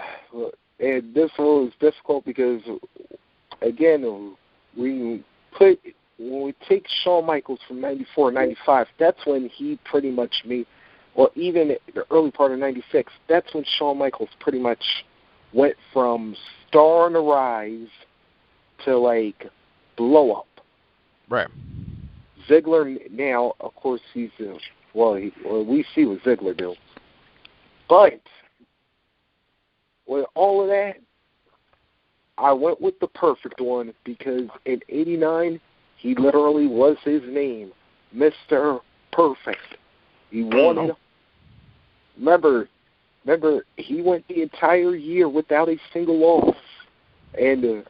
and this one was difficult because, again, when we take Shawn Michaels from 94, 95, that's when he pretty much made, or even the early part of 96, that's when Shawn Michaels pretty much went from star on the rise to, like, blow up. Right. Ziggler now, of course, he's, we see what Ziggler do. But with all of that, I went with the perfect one because in 89, he literally was his name, Mr. Perfect. He won. Remember, he went the entire year without a single loss, and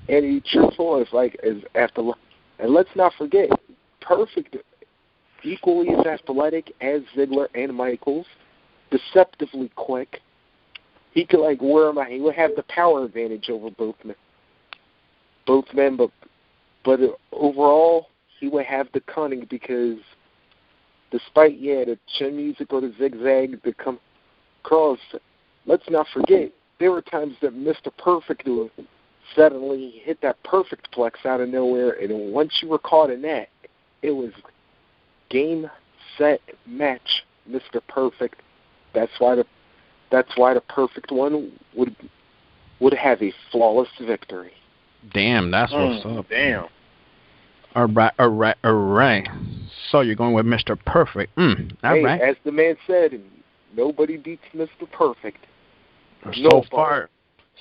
he truthful as after. And let's not forget, Perfect, equally as athletic as Ziggler and Michaels, deceptively quick. He could wear him out. He would have the power advantage over both men, but overall he would have the cunning because despite the chin music or the zigzag to come across, let's not forget there were times that Mr. Perfect would suddenly hit that perfect plex out of nowhere, and once you were caught in that, it was game, set, match, Mr. Perfect. That's why the perfect one would have a flawless victory. Damn, that's what's up. Damn. All right. So you're going with Mr. Perfect. All right. As the man said, nobody beats Mr. Perfect.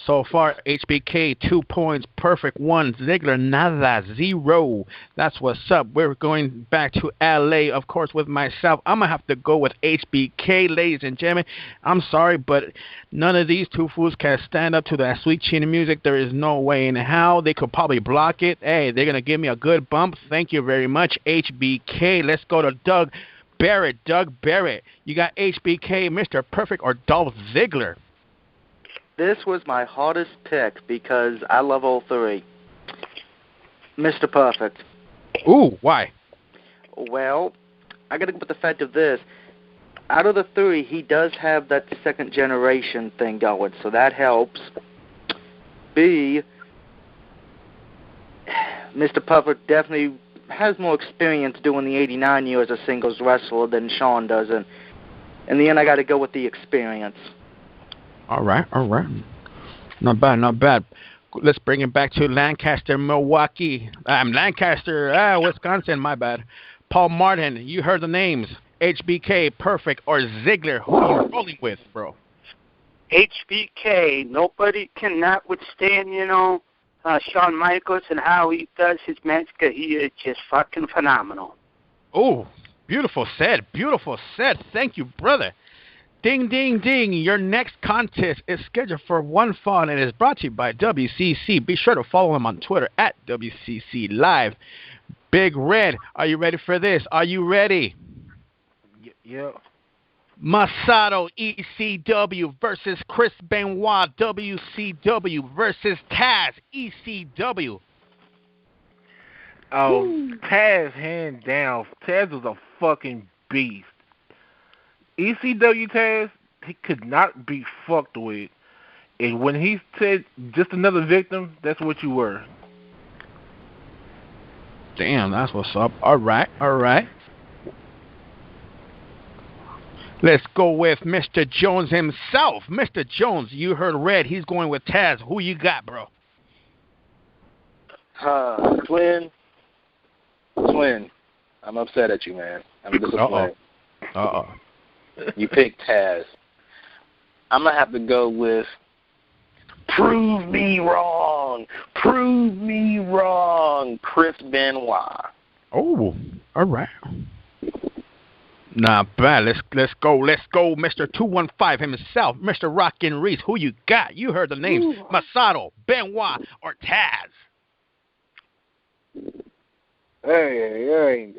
So far, HBK 2 points, Perfect 1, Ziggler nada, 0. That's what's up. We're going back to LA, of course, with myself. I'm gonna have to go with HBK, ladies and gentlemen. I'm sorry, but none of these two fools can stand up to that sweet chin music. There is no way in how. They could probably block it. Hey, they're gonna give me a good bump. Thank you very much, HBK. Let's go to Doug Barrett. Doug Barrett, you got HBK, Mr. Perfect, or Dolph Ziggler? This was my hardest pick because I love all three. Mr. Perfect. Ooh, why? Well, I got to go with the fact of this. Out of the three, he does have that second generation thing going, so that helps. B, Mr. Perfect definitely has more experience doing the 89 year as a singles wrestler than Shawn does, and in the end, I got to go with the experience. All right. Not bad. Let's bring it back to Lancaster, Milwaukee. Wisconsin, my bad. Paul Martin, you heard the names. HBK, Perfect, or Ziggler. Who are you rolling with, bro? HBK. Nobody cannot withstand, Shawn Michaels and how he does his match, because he is just fucking phenomenal. Oh, beautiful said. Thank you, brother. Ding, ding, ding. Your next contest is scheduled for one fall and is brought to you by WCC. Be sure to follow them on Twitter at WCC Live. Big Red, are you ready for this? Are you ready? Yeah. Masato ECW versus Chris Benoit WCW versus Taz ECW. Taz, hands down. Taz was a fucking beast. ECW Taz, he could not be fucked with. And when he said just another victim, that's what you were. Damn, that's what's up. All right. Let's go with Mr. Jones himself. Mr. Jones, you heard Red. He's going with Taz. Who you got, bro? Twin. I'm upset at you, man. I'm disappointed. Uh-oh. You picked Taz. I'm going to have to go with Prove Me Wrong, Chris Benoit. Oh, all right. Not bad. Let's go, Mr. 215 himself, Mr. Rockin' Reese. Who you got? You heard the names. Masato, Benoit, or Taz? Hey,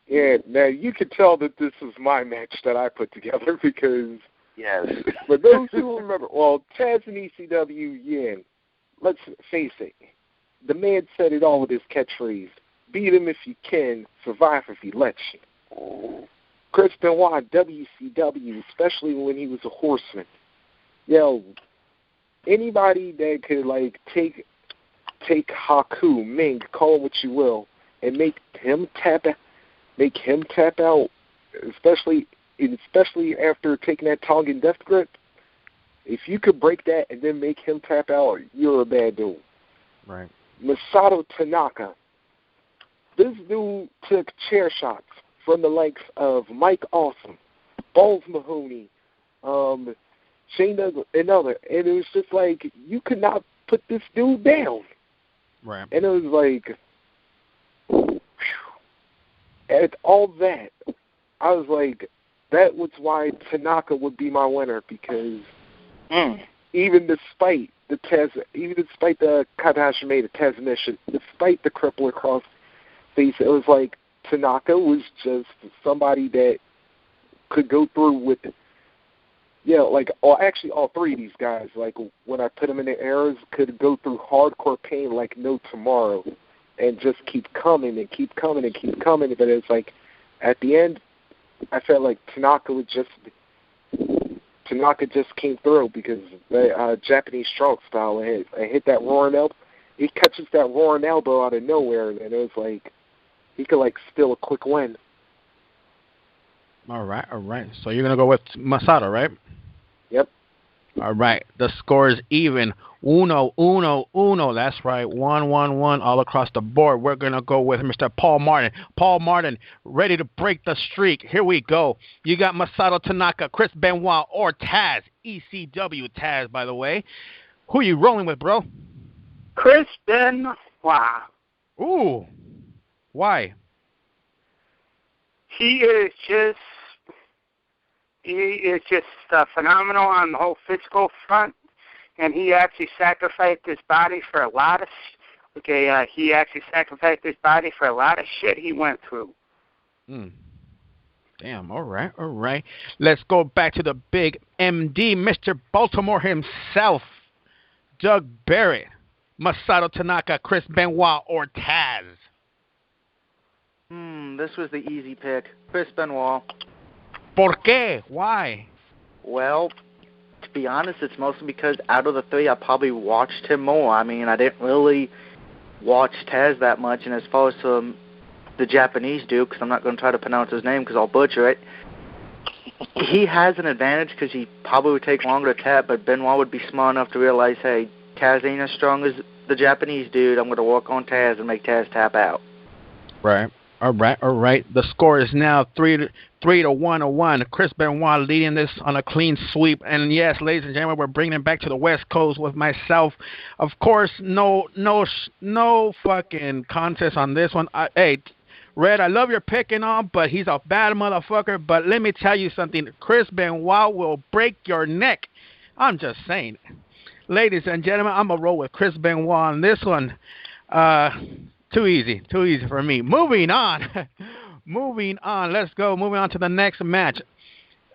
yeah. Now you can tell that this is my match that I put together because, yes. For those who remember, well, Taz and ECW, yeah. Let's face it, the man said it all with his catchphrase: "Beat him if you can, survive if he lets you." Chris Benoit, WCW, especially when he was a horseman. Anybody that could take Haku, Ming, call him what you will, and make him tap out, especially after taking that Tongan death grip. If you could break that and then make him tap out, you're a bad dude. Right. Masato Tanaka. This dude took chair shots from the likes of Mike Awesome, Balls Mahoney, Shane Douglas, and other. And it was just like, you could not put this dude down. Right. And it was like, at all that, I was like, that was why Tanaka would be my winner, because even despite the Kadashimeda Taz mission, despite the crippler cross face, it was like Tanaka was just somebody that could go through with, all three of these guys, when I put them in the eras, could go through hardcore pain like no tomorrow and just keep coming and keep coming and keep coming. But it's like, at the end, I felt like Tanaka just came through because the Japanese strong style and hit that roaring elbow. He catches that roaring elbow out of nowhere, and it was like he could steal a quick win. All right. So you're gonna go with Masato, right? Yep. All right. The score is even. Uno. That's right. 1-1-1 all across the board. We're going to go with Mr. Paul Martin. Paul Martin, ready to break the streak. Here we go. You got Masato Tanaka, Chris Benoit, or Taz. ECW Taz, by the way. Who are you rolling with, bro? Chris Benoit. Ooh. Why? He is just phenomenal on the whole physical front, and he actually sacrificed his body for a lot of shit he went through. Damn, all right. Let's go back to the big MD, Mr. Baltimore himself, Doug Barrett, Masato Tanaka, Chris Benoit, or Taz? This was the easy pick. Chris Benoit. ¿Por qué? Why? Well, to be honest, it's mostly because out of the three, I probably watched him more. I mean, I didn't really watch Taz that much, and as far as the Japanese dude, because I'm not going to try to pronounce his name because I'll butcher it, he has an advantage because he probably would take longer to tap, but Benoit would be smart enough to realize, hey, Taz ain't as strong as the Japanese dude. I'm going to work on Taz and make Taz tap out. Right. All right. The score is now 3-1. Chris Benoit leading this on a clean sweep. And yes, ladies and gentlemen, we're bringing it back to the West Coast with myself. Of course, no fucking contest on this one. Hey, Red, I love your pick and all, but he's a bad motherfucker. But let me tell you something. Chris Benoit will break your neck. I'm just saying. Ladies and gentlemen, I'm going to roll with Chris Benoit on this one. Too easy for me. Moving on. Moving on. Let's go. Moving on to the next match.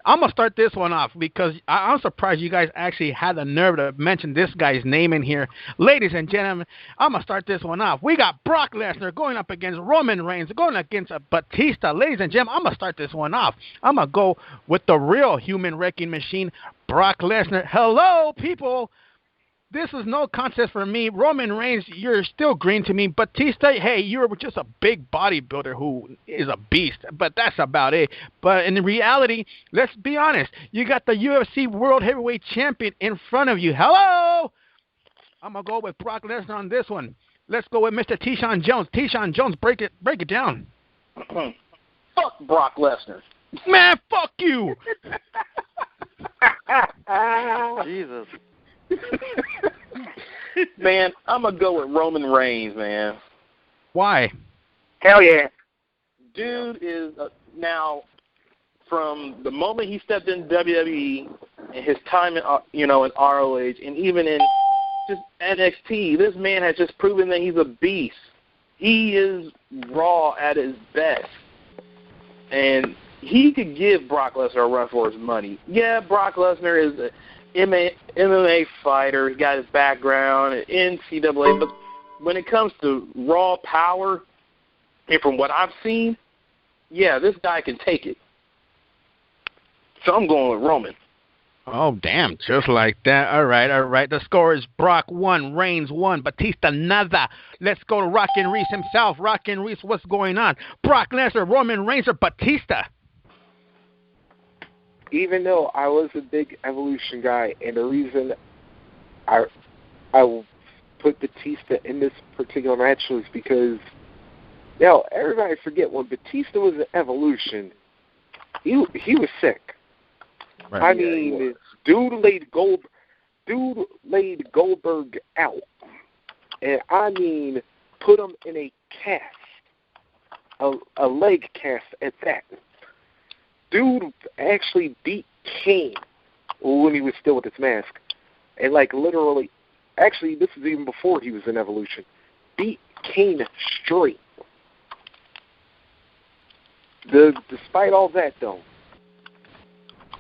I'm going to start this one off because I'm surprised you guys actually had the nerve to mention this guy's name in here. Ladies and gentlemen, I'm going to start this one off. We got Brock Lesnar going up against Roman Reigns, going against Batista. Ladies and gentlemen, I'm going to start this one off. I'm going to go with the real human wrecking machine, Brock Lesnar. Hello, people. This is no contest for me. Roman Reigns, you're still green to me. Batista, hey, you're just a big bodybuilder who is a beast. But that's about it. But in reality, let's be honest. You got the UFC World Heavyweight Champion in front of you. Hello? I'm going to go with Brock Lesnar on this one. Let's go with Mr. T-Shawn Jones. T-Shawn Jones, break it down. Fuck Brock Lesnar. Man, fuck you. Jesus. Man, I'm going to go with Roman Reigns, man. Why? Hell yeah. Dude is, now, from the moment he stepped in WWE and his time in, in ROH and even in just NXT, this man has just proven that he's a beast. He is raw at his best. And he could give Brock Lesnar a run for his money. Yeah, Brock Lesnar is a MMA fighter. He got his background at NCAA, but when it comes to raw power, and from what I've seen, yeah, this guy can take it. So I'm going with Roman. Oh, damn, just like that. All right. The score is Brock 1, Reigns 1, Batista nada. Let's go to Rockin' Reese himself. Rockin' Reese, what's going on? Brock Lesnar, Roman Reigns, or Batista? Even though I was a big Evolution guy, and the reason I put Batista in this particular match was because, everybody forget when Batista was in Evolution, he was sick. Right. I mean, dude laid Goldberg out, and I mean, put him in a cast, a leg cast at that. Dude actually beat Kane when he was still with his mask. And, literally, actually, this is even before he was in Evolution. Beat Kane straight. Despite all that, though,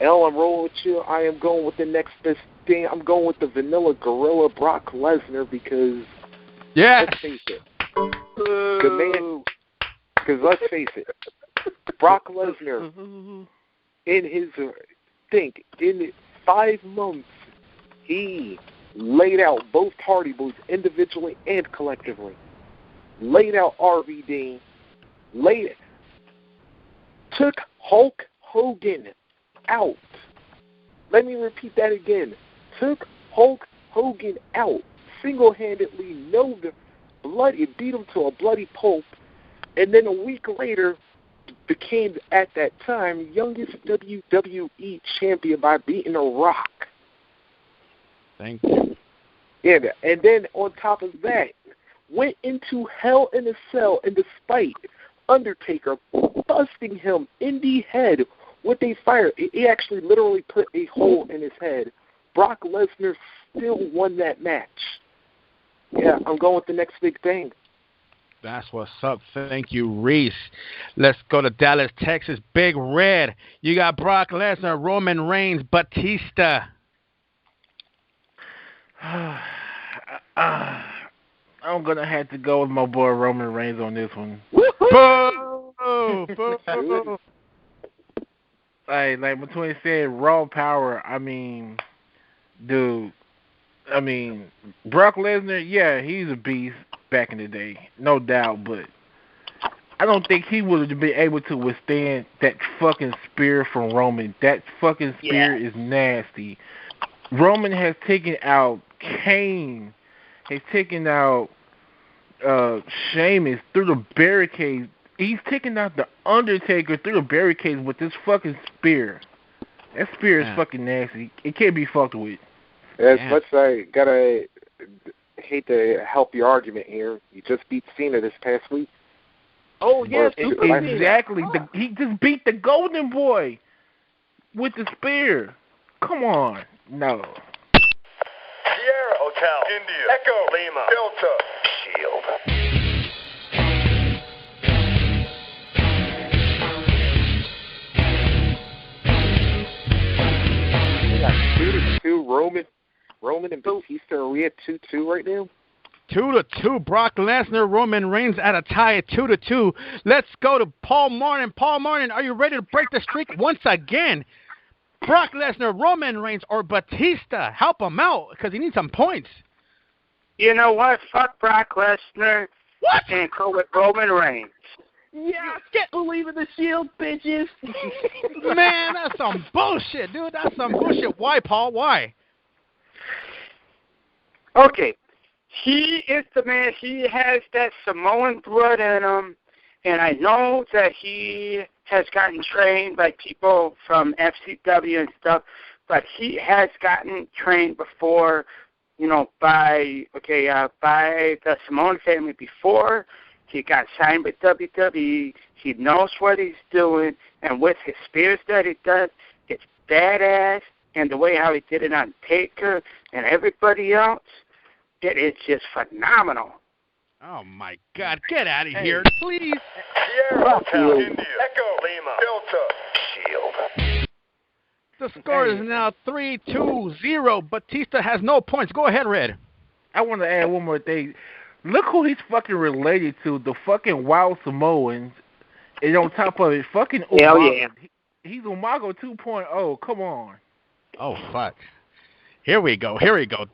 I'm rolling with you. I am going with the next best thing. I'm going with the Vanilla Gorilla Brock Lesnar because, let's face it. Because let's face it. Brock Lesnar, in his in 5 months, he laid out both Hardy Boys individually and collectively. Laid out RVD. Took Hulk Hogan out. Let me repeat that again. Took Hulk Hogan out. Single-handedly, beat him to a bloody pulp. And then a week later, became, at that time, youngest WWE champion by beating The Rock. Thank you. Yeah, and then on top of that, went into Hell in a Cell, and despite Undertaker busting him in the head with a fire, he actually literally put a hole in his head. Brock Lesnar still won that match. Yeah, I'm going with the next big thing. That's what's up. Thank you, Reese. Let's go to Dallas, Texas. Big Red. You got Brock Lesnar, Roman Reigns, Batista. I'm going to have to go with my boy Roman Reigns on this one. Boo! Like between said raw power, I mean, dude, Brock Lesnar, yeah, he's a beast back in the day, no doubt, but I don't think he would have been able to withstand that fucking spear from Roman. That fucking spear is nasty. Roman has taken out Kane, has taken out Sheamus through the barricades. He's taking out the Undertaker through the barricades with this fucking spear. That spear is fucking nasty. It can't be fucked with. As much as I gotta hate to help your argument here, you just beat Cena this past week. Oh yes, exactly. He just beat the Golden Boy with the spear. Come on, no. Sierra Hotel, India, Echo, Lima, Delta, Shield. Roman and Batista, are we at 2-2 right now? 2-2. Brock Lesnar, Roman Reigns at a tie at 2-2. Let's go to Paul Martin. Paul Martin, are you ready to break the streak once again? Brock Lesnar, Roman Reigns, or Batista? Help him out because he needs some points. You know what? Fuck Brock Lesnar. What? And go with Roman Reigns. Yeah, can't believe in the Shield, bitches. Man, that's some bullshit, dude. That's some bullshit. Why, Paul? Why? Okay. He is the man. He has that Samoan blood in him. And I know that he has gotten trained by people from FCW and stuff. But he has gotten trained before, you know, by the Samoan family before. He got signed with WWE. He knows what he's doing. And with his spears that he does, it's badass. And the way how he did it on Taker and everybody else, it is just phenomenal. Oh, my God. Get out of here, please. Sierra Hotel, India, Echo, Lima, Delta, Shield. The score is now 3-2-0. Batista has no points. Go ahead, Red. I want to add one more thing. Look who he's fucking related to, the fucking Wild Samoans. And on top of it, fucking Umaga. Hell yeah. He's Umaga 2.0. Come on. Oh, fuck. Here we go.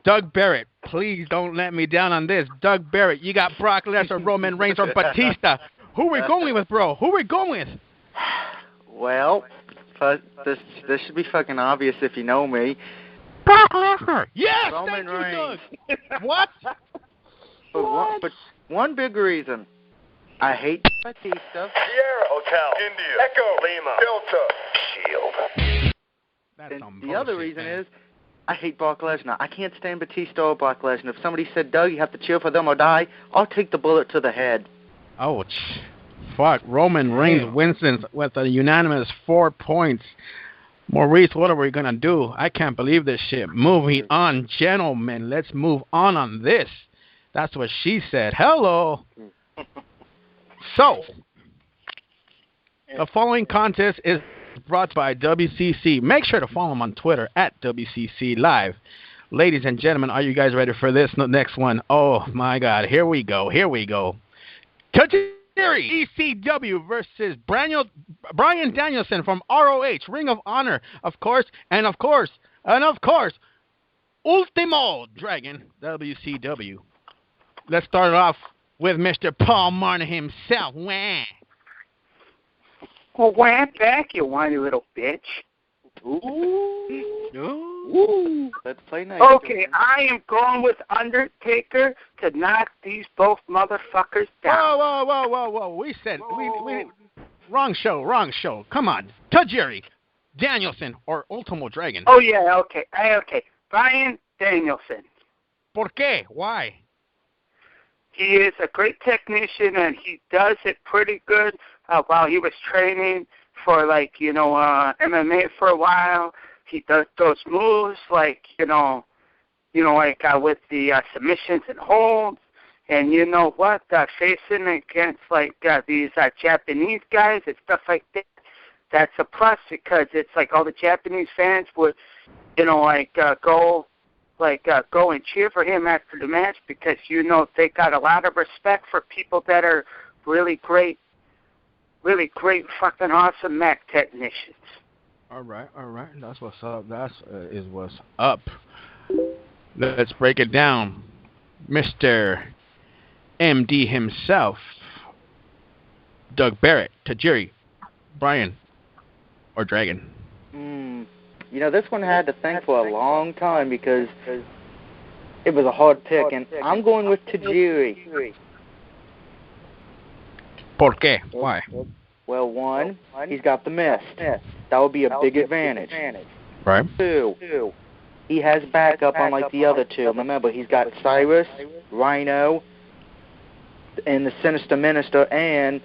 Doug Barrett, please don't let me down on this. Doug Barrett, you got Brock Lesnar, Roman Reigns, or Batista. Who we going with, bro? Who we going with? Well, this should be fucking obvious if you know me. Brock Lesnar. Yes, Roman thank Reigns. you, Doug. What? But one big reason. I hate Batista. Sierra Hotel, India, Echo, Lima, Delta, Shield. That's And some the other bullshit, reason man. is I hate Brock Lesnar. I can't stand Batista or Brock Lesnar. If somebody said, Doug, you have to cheer for them or die, I'll take the bullet to the head. Ouch. Fuck. Roman Reigns wins with a unanimous 4 points. Maurice, what are we going to do? I can't believe this shit. Moving on, gentlemen. Let's move on this. That's what she said. Hello. So, the following contest is brought by WCC. Make sure to follow them on Twitter at WCC Live. Ladies and gentlemen, are you guys ready for this next one? Oh, my God. Here we go. Tajiri ECW versus Bryan Danielson from ROH, Ring of Honor, of course, Ultimo Dragon, WCW. Let's start off with Mr. Paul Martin himself. Wah. Well, wham back, you whiny little bitch. Ooh. Let's play nice. Okay, I am going with Undertaker to knock these both motherfuckers down. Whoa. We said, we wrong show. Come on. Tajiri, Danielson, or Ultimo Dragon. Oh, yeah, okay. Bryan Danielson. ¿Por qué? Why? He is a great technician, and he does it pretty good while he was training for, MMA for a while. He does those moves with the submissions and holds. And you know what? Facing against, these Japanese guys and stuff like that, that's a plus because it's like all the Japanese fans would, go and cheer for him after the match because, they got a lot of respect for people that are really great fucking awesome Mac technicians. All right. That's what's up. Is what's up. Let's break it down. Mr. MD himself, Doug Barrett, Tajiri, Bryan, or Dragon? This one had to think for a long time because it was a hard pick, and I'm going with Tajiri. ¿Por qué? Why? Well, one, he's got the mist. That would be a big advantage. Right. Two, he has backup unlike the other two. Remember, he's got Cyrus, Rhino, and the Sinister Minister, and,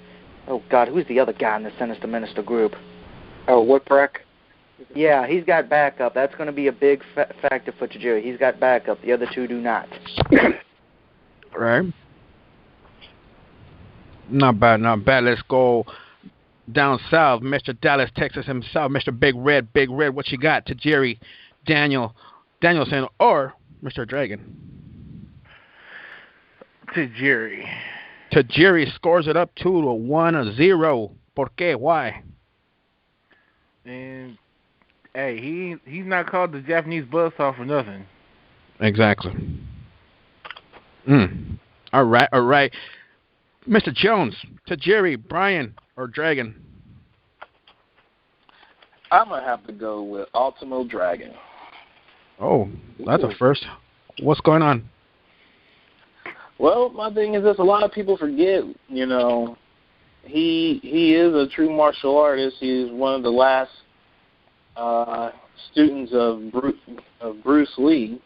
oh, God, who's the other guy in the Sinister Minister group? Oh, Whipwreck? Yeah, he's got backup. That's going to be a big factor for Tajiri. He's got backup. The other two do not. Right. Not bad. Let's go down south. Mr. Dallas, Texas himself. Mr. Big Red. What you got? Tajiri, Danielson, or Mr. Dragon? Tajiri. Tajiri scores it up 2-1-0. ¿Por qué? Why? And hey, he's not called the Japanese buzzsaw for nothing. Exactly. All right. Mr. Jones, Tajiri, Brian, or Dragon? I'm going to have to go with Ultimo Dragon. Oh, that's a first. What's going on? Well, my thing is this, a lot of people forget, you know, he is a true martial artist. He's one of the last students of Bruce Lee.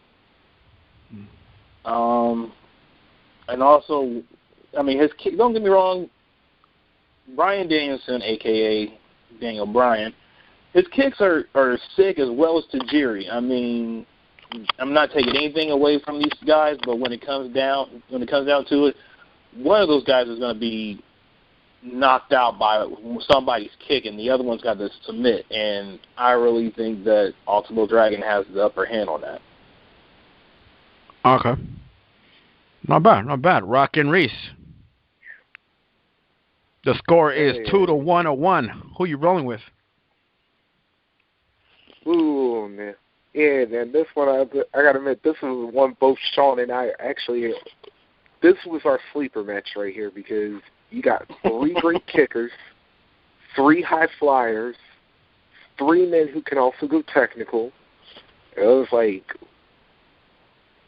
And also, I mean, his kick, don't get me wrong, Bryan Danielson, a.k.a. Daniel Bryan, his kicks are sick as well as Tajiri. I mean, I'm not taking anything away from these guys, but when it comes down to it, one of those guys is going to be knocked out by somebody's kick, and the other one's got to submit. And I really think that Ultimo Dragon has the upper hand on that. Okay. Not bad. Rock and Reese. The score is 2-1-1. Who you rolling with? Ooh, man. Yeah, man, this one, I got to admit, this was one both Sean and I actually, this was our sleeper match right here because you got 3 great kickers, 3 high flyers, 3 men who can also go technical. It was like,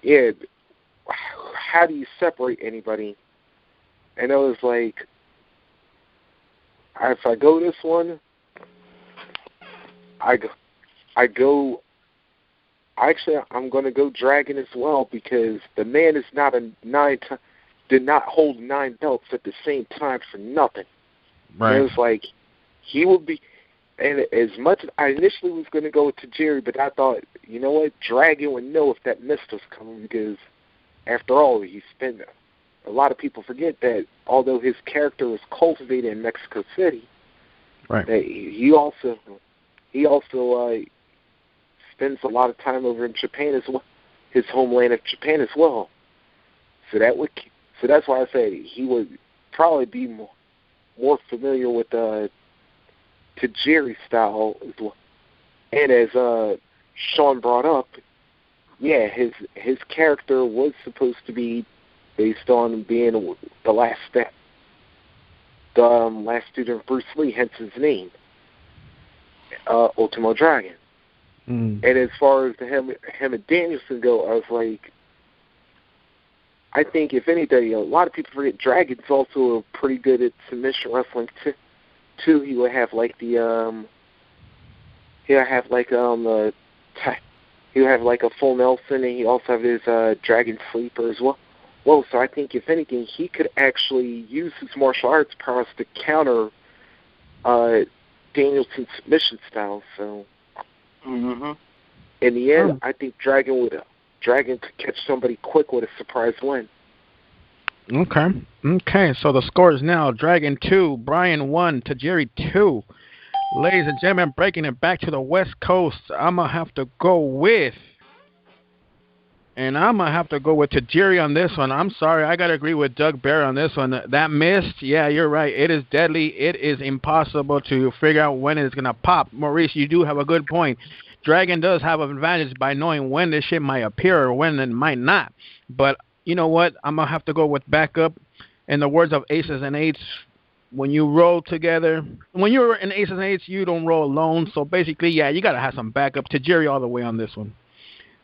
yeah, how do you separate anybody? And it was like, if I go this one, I'm going to go Dragon as well because the man is not did not hold 9 belts at the same time for nothing. Right. And it was like, he would be, and as much as I initially was going to go with Tajiri, but I thought, you know what, Dragon would know if that mist was coming because, after all, he's been, a lot of people forget that although his character was cultivated in Mexico City, right, that he also spends a lot of time over in Japan as well, his homeland of Japan as well. So that's why I say he would probably be more familiar with Tajiri style as well. And as Sean brought up, yeah, his character was supposed to be based on being the last student of Bruce Lee, hence his name, Ultimo Dragon. And as far as him and Danielson go, I was like, I think if anything, a lot of people forget Dragon's also pretty good at submission wrestling too. He would have like he would have like a full Nelson, and he also have his Dragon Sleeper as well. Well, so I think if anything, he could actually use his martial arts prowess to counter Danielson's submission style. So. In the end, I think Dragon could catch somebody quick with a surprise win. Okay. So the score is now Dragon 2, Brian 1, Tajiri 2. Ladies and gentlemen, breaking it back to the West Coast, I'm gonna have to go with Tajiri on this one. I'm sorry, I gotta agree with Doug Bear on this one. That mist, yeah, you're right. It is deadly. It is impossible to figure out when it's gonna pop. Maurice, you do have a good point. Dragon does have an advantage by knowing when this shit might appear or when it might not. But you know what? I'm gonna have to go with backup. In the words of Aces and Eights, when you roll together, when you're in Aces and Eights, you don't roll alone. So basically, yeah, you gotta have some backup. Tajiri all the way on this one.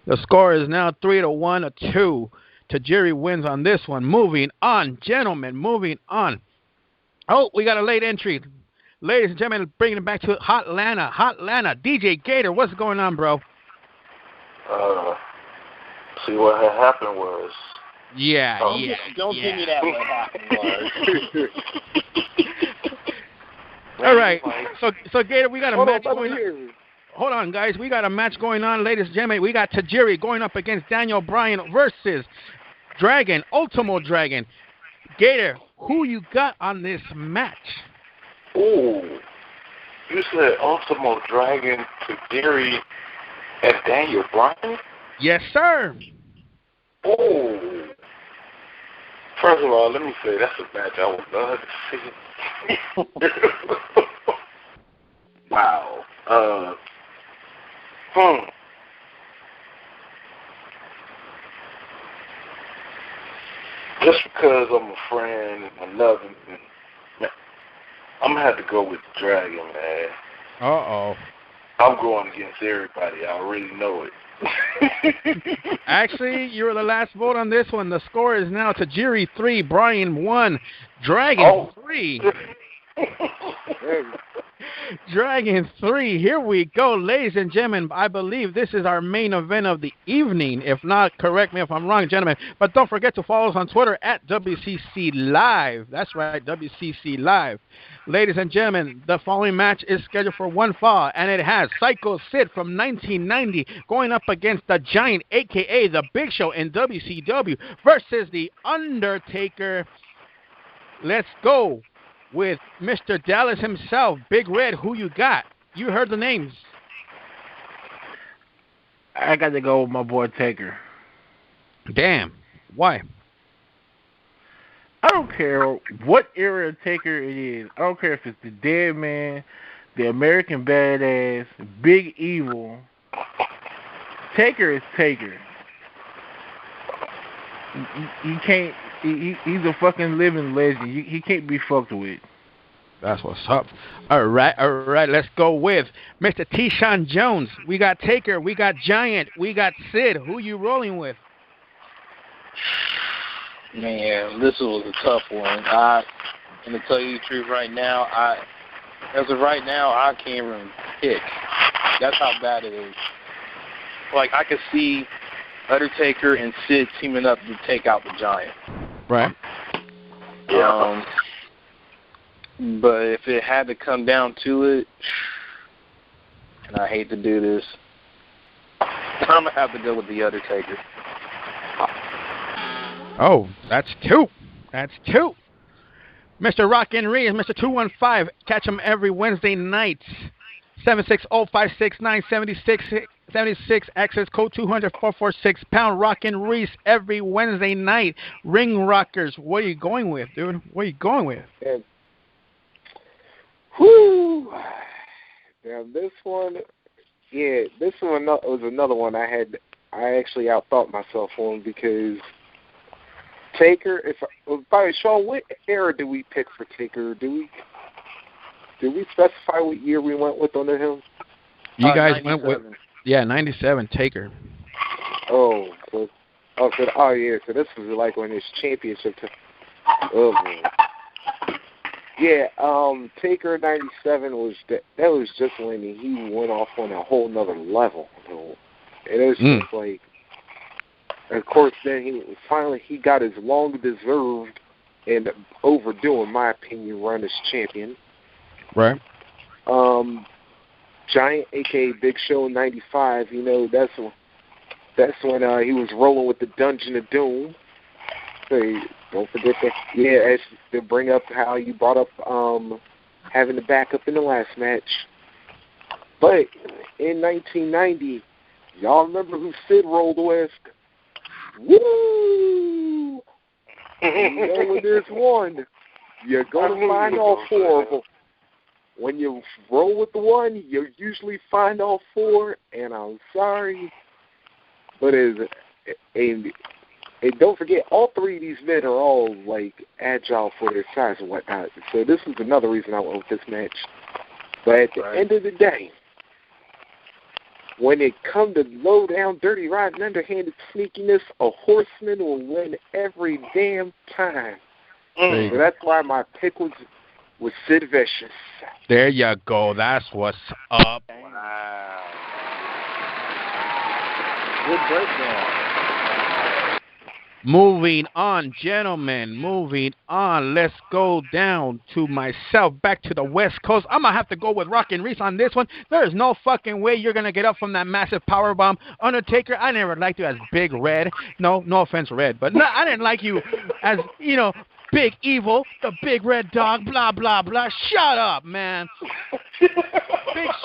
The score is now 3-1-2. Tajiri wins on this one. Moving on, gentlemen, moving on. Oh, we got a late entry. Ladies and gentlemen, bringing it back to Hot Lana. DJ Gator, what's going on, bro? See, what had happened was... Don't give me that what happened was. All right. So Gator, we got a match going on. Hold on, guys. We got a match going on, ladies and gentlemen. We got Tajiri going up against Daniel Bryan versus Dragon, Ultimo Dragon. Gator, who you got on this match? Ooh, you said Ultimo Dragon, Tajiri, and Daniel Bryan? Yes, sir. Oh. First of all, let me say that's a match I would love to see. Wow. Just because I'm a friend and I love him, man, I'm gonna have to go with the Dragon, man. Uh-oh. I'm going against everybody. I already know it. Actually, you're the last vote on this one. The score is now Tajiri 3, Brian 1, Dragon 3. Dragon 3. Here we go, ladies and gentlemen. I believe this is our main event of the evening. If not, correct me if I'm wrong, gentlemen. But don't forget to follow us on Twitter at WCC Live. That's right, WCC Live. Ladies and gentlemen, the following match is scheduled for one fall, and it has Psycho Sid from 1990 going up against the Giant, a.k.a. The Big Show in WCW, versus The Undertaker. Let's go with Mr. Dallas himself, Big Red. Who you got? You heard the names. I got to go with my boy Taker. Damn. Why? I don't care what era of Taker it is. I don't care if it's the Dead Man, the American Badass, Big Evil. Taker is Taker. He can't. He's a fucking living legend. He can't be fucked with. That's what's up. All right. Let's go with Mr. T-Shawn Jones. We got Taker. We got Giant. We got Sid. Who you rolling with? Man, this was a tough one. I'm going to tell you the truth right now. As of right now, I can't even pick. That's how bad it is. Like, I could see Undertaker and Sid teaming up to take out the Giant. Right. But if it had to come down to it, and I hate to do this, I'm going to have to go with The Undertaker. Oh, that's two. Mr. Rockin' Reed, Mr. 215. Catch him every Wednesday night. 760-569-76, access code 200-446 # Rockin' Reese every Wednesday night. Ring Rockers. What are you going with, dude? What are you going with? Whoo! Now this one was another one I actually outthought myself on, because Taker, Sean, what era do we pick for Taker? Did we specify what year we went with under him? You guys went with 97 Taker. So this was like when his championship. Oh man. Yeah, Taker 97 was that was just when he went off on a whole nother level. And it was just like, of course, then he got his long-deserved and overdue, in my opinion, run as champion. Right. Giant, a.k.a. Big Show, 95. That's when he was rolling with the Dungeon of Doom. So don't forget that. Yeah, as to bring up how you brought up having the backup in the last match. But in 1990, y'all remember who Sid rolled with? Woo! When there's one, you're going to find all four of them. When you roll with the one, you usually find all four, and I'm sorry, but and don't forget, all three of these men are all, like, agile for their size and whatnot. So this is another reason I went with this match. But at the end of the day, when it comes to low-down, dirty, rotten, underhanded sneakiness, a horseman will win every damn time. So that's why my pick was Sid Vicious. There you go. That's what's up. Wow. Good breakdown. Moving on, gentlemen. Moving on. Let's go down to myself, back to the West Coast. I'm going to have to go with Rockin' Reese on this one. There is no fucking way you're going to get up from that massive powerbomb. Undertaker, I never liked you as Big Red. No offense, Red. But no, I didn't like you as, Big Evil, the Big Red Dog, blah, blah, blah. Shut up, man. Big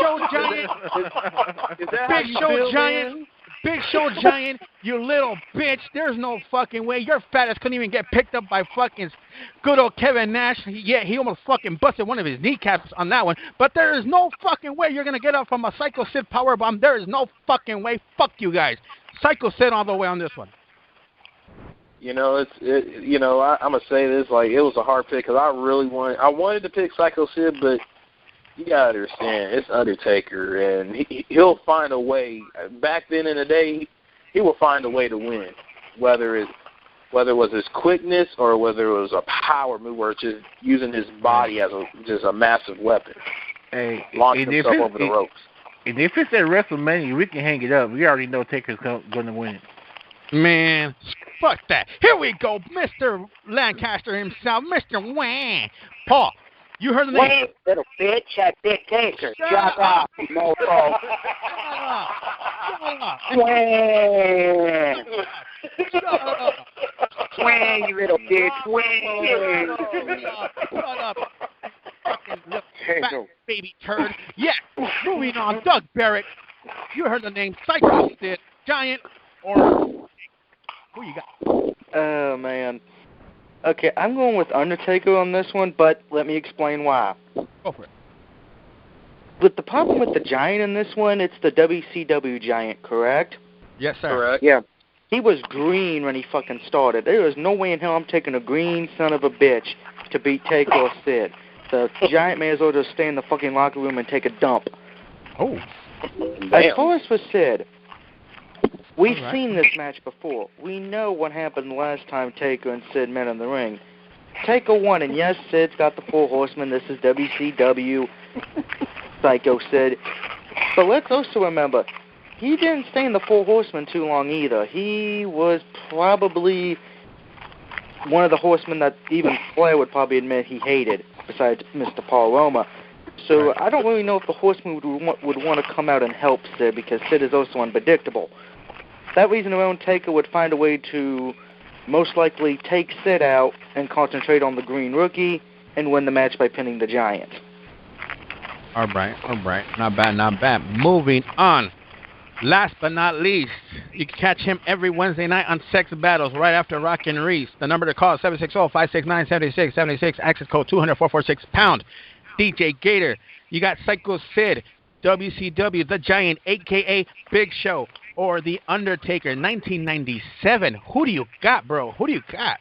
Show Giant. Is that Big Show Giant. Big Show Giant, you little bitch. There's no fucking way. Your fat ass couldn't even get picked up by fucking good old Kevin Nash. Yeah, he almost fucking busted one of his kneecaps on that one. But there is no fucking way you're going to get up from a Psycho Sid powerbomb. There is no fucking way. Fuck you guys. Psycho Sid all the way on this one. You know, I'm going to say this, like, it was a hard pick because I wanted to pick Psycho Sid, but you got to understand, it's Undertaker, and he'll find a way. Back then in the day, he will find a way to win, whether it was his quickness or whether it was a power move or just using his body as just a massive weapon. Hey, launch himself over the ropes. And if it's at WrestleMania, we can hang it up. We already know Taker's going to win. Man, fuck that. Here we go, Mr. Lancaster himself, Mr. Wang. Paul, you heard the name. Wang, little bitch, I picked Taker. Shut up, mofo. Wang. Wang, you little bitch. Wang. Shut up. Fucking little fat baby turd. Yeah, moving on, Doug Barrett. You heard the name, Psycho Sid, Giant, or who you got? Oh, man. Okay, I'm going with Undertaker on this one, but let me explain why. Go for it. But the problem with the Giant in this one, it's the WCW Giant, correct? Yes, sir. Correct. Yeah. He was green when he fucking started. There was no way in hell I'm taking a green son of a bitch to beat Taker or Sid. The Giant may as well just stay in the fucking locker room and take a dump. Oh. As far as for Sid, we've seen this match before. We know what happened last time Taker and Sid met in the ring. Taker won, and yes, Sid's got the Four Horsemen. This is WCW, Psycho Sid. But let's also remember, he didn't stay in the Four Horsemen too long either. He was probably one of the Horsemen that even Flair would probably admit he hated, besides Mr. Paul Roma. So I don't really know if the Horsemen would want to come out and help Sid, because Sid is also unpredictable. That reason alone, Taker would find a way to most likely take Sid out and concentrate on the Green Rookie and win the match by pinning the Giant. All right. Not bad. Moving on. Last but not least, you can catch him every Wednesday night on Sex Battles right after Rockin' Reese. The number to call is 760-569-7676. Access code 200-446-pound. DJ Gator. You got Psycho Sid, WCW, The Giant, a.k.a. Big Show, or The Undertaker, 1997. Who do you got, bro? Who do you got?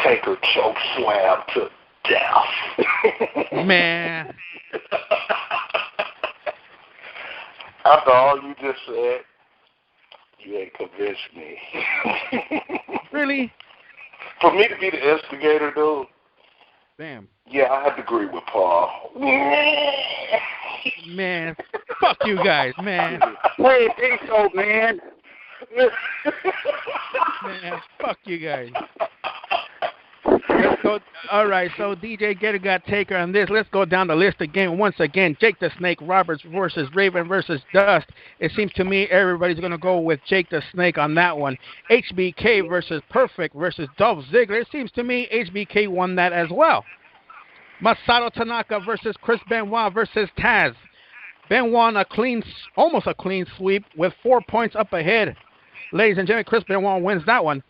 Taker choke slam to death. Man. After all you just said, you ain't convinced me. Really? For me to be the instigator, dude. Damn. Yeah, I have to agree with Paul. Man, fuck you guys, man. Hey, Big Show, man. Man, fuck you guys. Let's go. All right, so DJ Gator got Taker on this. Let's go down the list again. Once again, Jake the Snake Roberts versus Raven versus Dust. It seems to me everybody's going to go with Jake the Snake on that one. HBK versus Perfect versus Dolph Ziggler. It seems to me HBK won that as well. Masato Tanaka versus Chris Benoit versus Taz. Benoit almost a clean sweep with 4 points up ahead. Ladies and gentlemen, Chris Benoit wins that one.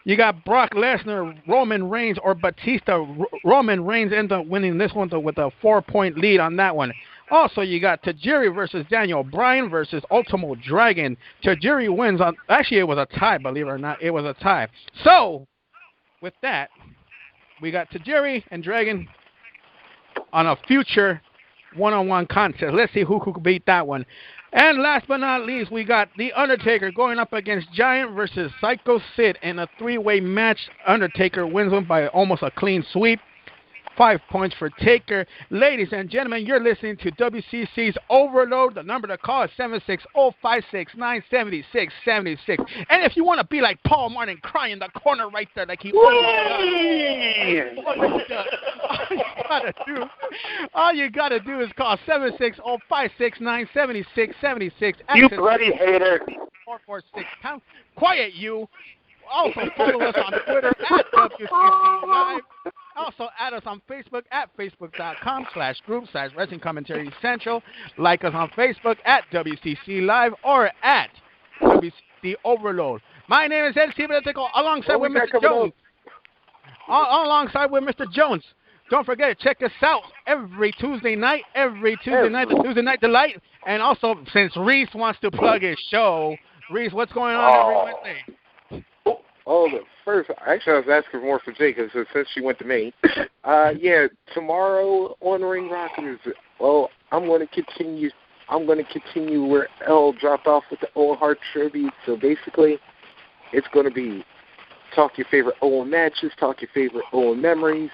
You got Brock Lesnar, Roman Reigns, or Batista. Roman Reigns ends up winning this one with a 4-point lead on that one. Also, you got Tajiri versus Daniel Bryan versus Ultimo Dragon. Tajiri wins on... Actually, it was a tie, believe it or not. It was a tie. So, with that, we got Tajiri and Dragon on a future one-on-one contest. Let's see who could beat that one. And last but not least, we got The Undertaker going up against Giant versus Psycho Sid in a 3-way match. Undertaker wins one by almost a clean sweep. 5 points for Taker. Ladies and gentlemen, you're listening to WCC's Overload. The number to call is 760-569-7676. And if you want to be like Paul Martin, cry in the corner right there like he all you gotta do is call 760-569-7676. You bloody hater. 446-pound. Quiet you. Also follow us on Twitter at WCC Live. Also add us on Facebook at facebook.com/group/Wrestling Commentary Central. Like us on Facebook at WCC Live or at WCC Overload. My name is El.CIBERNETICO alongside with Mr. Jones. Alongside with Mr. Jones. Don't forget to check us out every Tuesday night, the Tuesday Night Delight. And also, since Reese wants to plug his show, Reese, what's going on every Wednesday? First, actually, I was asking more for Jake since she went to me. Tomorrow on Ring Rockers, I'm going to continue where Elle dropped off with the Owen Hart tribute. So basically, it's going to be talk your favorite Owen matches, talk your favorite Owen memories.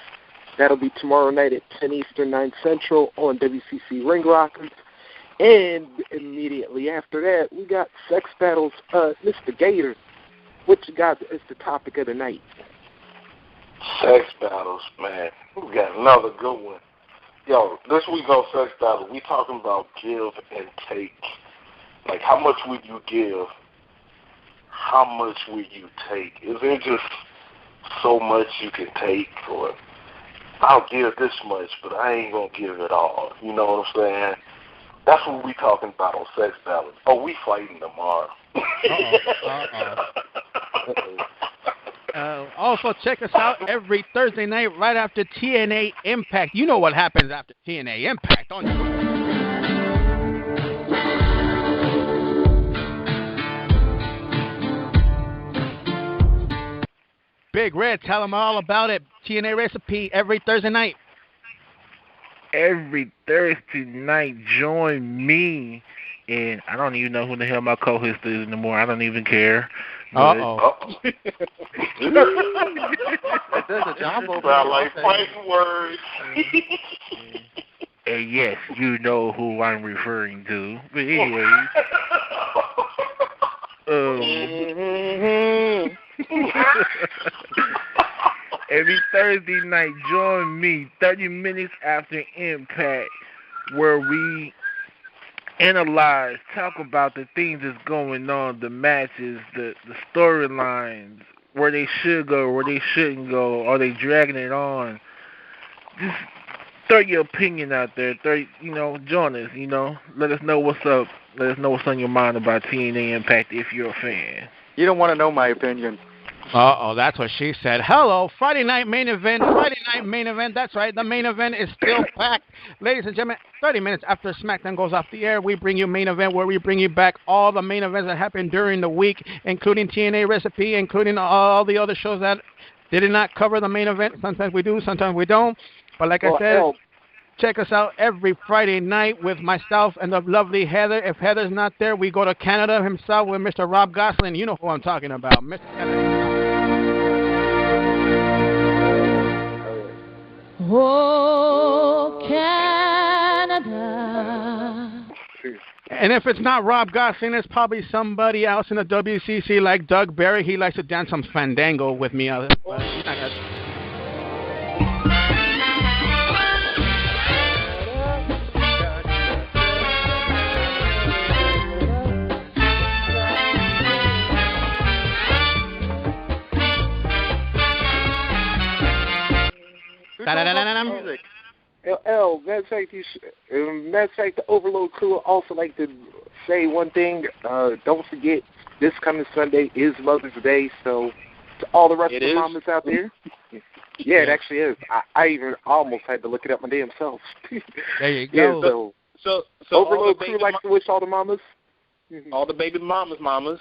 That'll be tomorrow night at 10 Eastern, 9 Central on WCC Ring Rockers. And immediately after that, we got Sex Battles. Mr. Gator, what you got as the topic of the night? Sex Battles, man. We got another good one. Yo, this week on Sex Battles, we talking about give and take. Like, how much would you give? How much would you take? Is there just so much you can take, or I'll give this much, but I ain't going to give it all. You know what I'm saying? That's what we talking about on Sex Battles. Oh, we fighting tomorrow. Also, check us out every Thursday night right after TNA Impact. You know what happens after TNA Impact, don't you? Big Red, tell them all about it. TNA Recipe every Thursday night. Every Thursday night, join me, and I don't even know who the hell my co-host is anymore. I don't even care. There's a jumbo. Sound like fighting words. And yes, you know who I'm referring to. But anyways, every Thursday night, join me 30 minutes after Impact, where we analyze, talk about the things that's going on, the matches, the storylines, where they should go, where they shouldn't go, are they dragging it on? Just throw your opinion out there. Join us, let us know what's up. Let us know what's on your mind about TNA Impact if you're a fan. You don't want to know my opinion. That's what she said. Hello, Friday night main event. That's right. The main event is still packed. Ladies and gentlemen, 30 minutes after SmackDown goes off the air, we bring you main event where we bring you back all the main events that happened during the week, including TNA Recipe, including all the other shows that did not cover the main event. Sometimes we do, sometimes we don't. But like I said, check us out every Friday night with myself and the lovely Heather. If Heather's not there, we go to Canada himself with Mr. Rob Gosselin. You know who I'm talking about. Mr. Canada. Oh, Canada. And if it's not Rob Gosselin, it's probably somebody else in the WCC like Doug Barry. He likes to dance some fandango with me. Music. Matter of fact, the Overload crew also like to say one thing. Don't forget, this coming Sunday is Mother's Day, so to all the rest of the mamas out there. Yeah, it actually is. I even almost had to look it up my damn self. There you go. So Overload crew likes to wish all the mamas. All the baby mamas. Mama.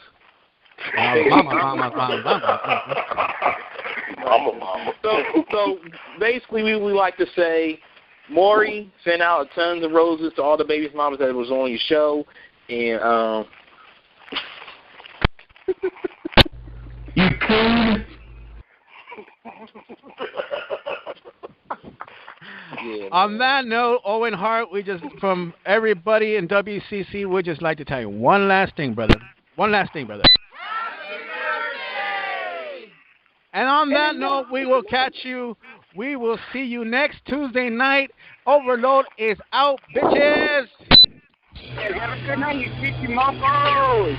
So basically, we like to say, Maury, send out tons of roses to all the baby mamas that was on your show, and On that note, Owen Hart, from everybody in WCC, we'd just like to tell you one last thing, brother. And on that note, we will catch you. We will see you next Tuesday night. Overload is out, bitches. Hey, have a good night, you cheeky mofos.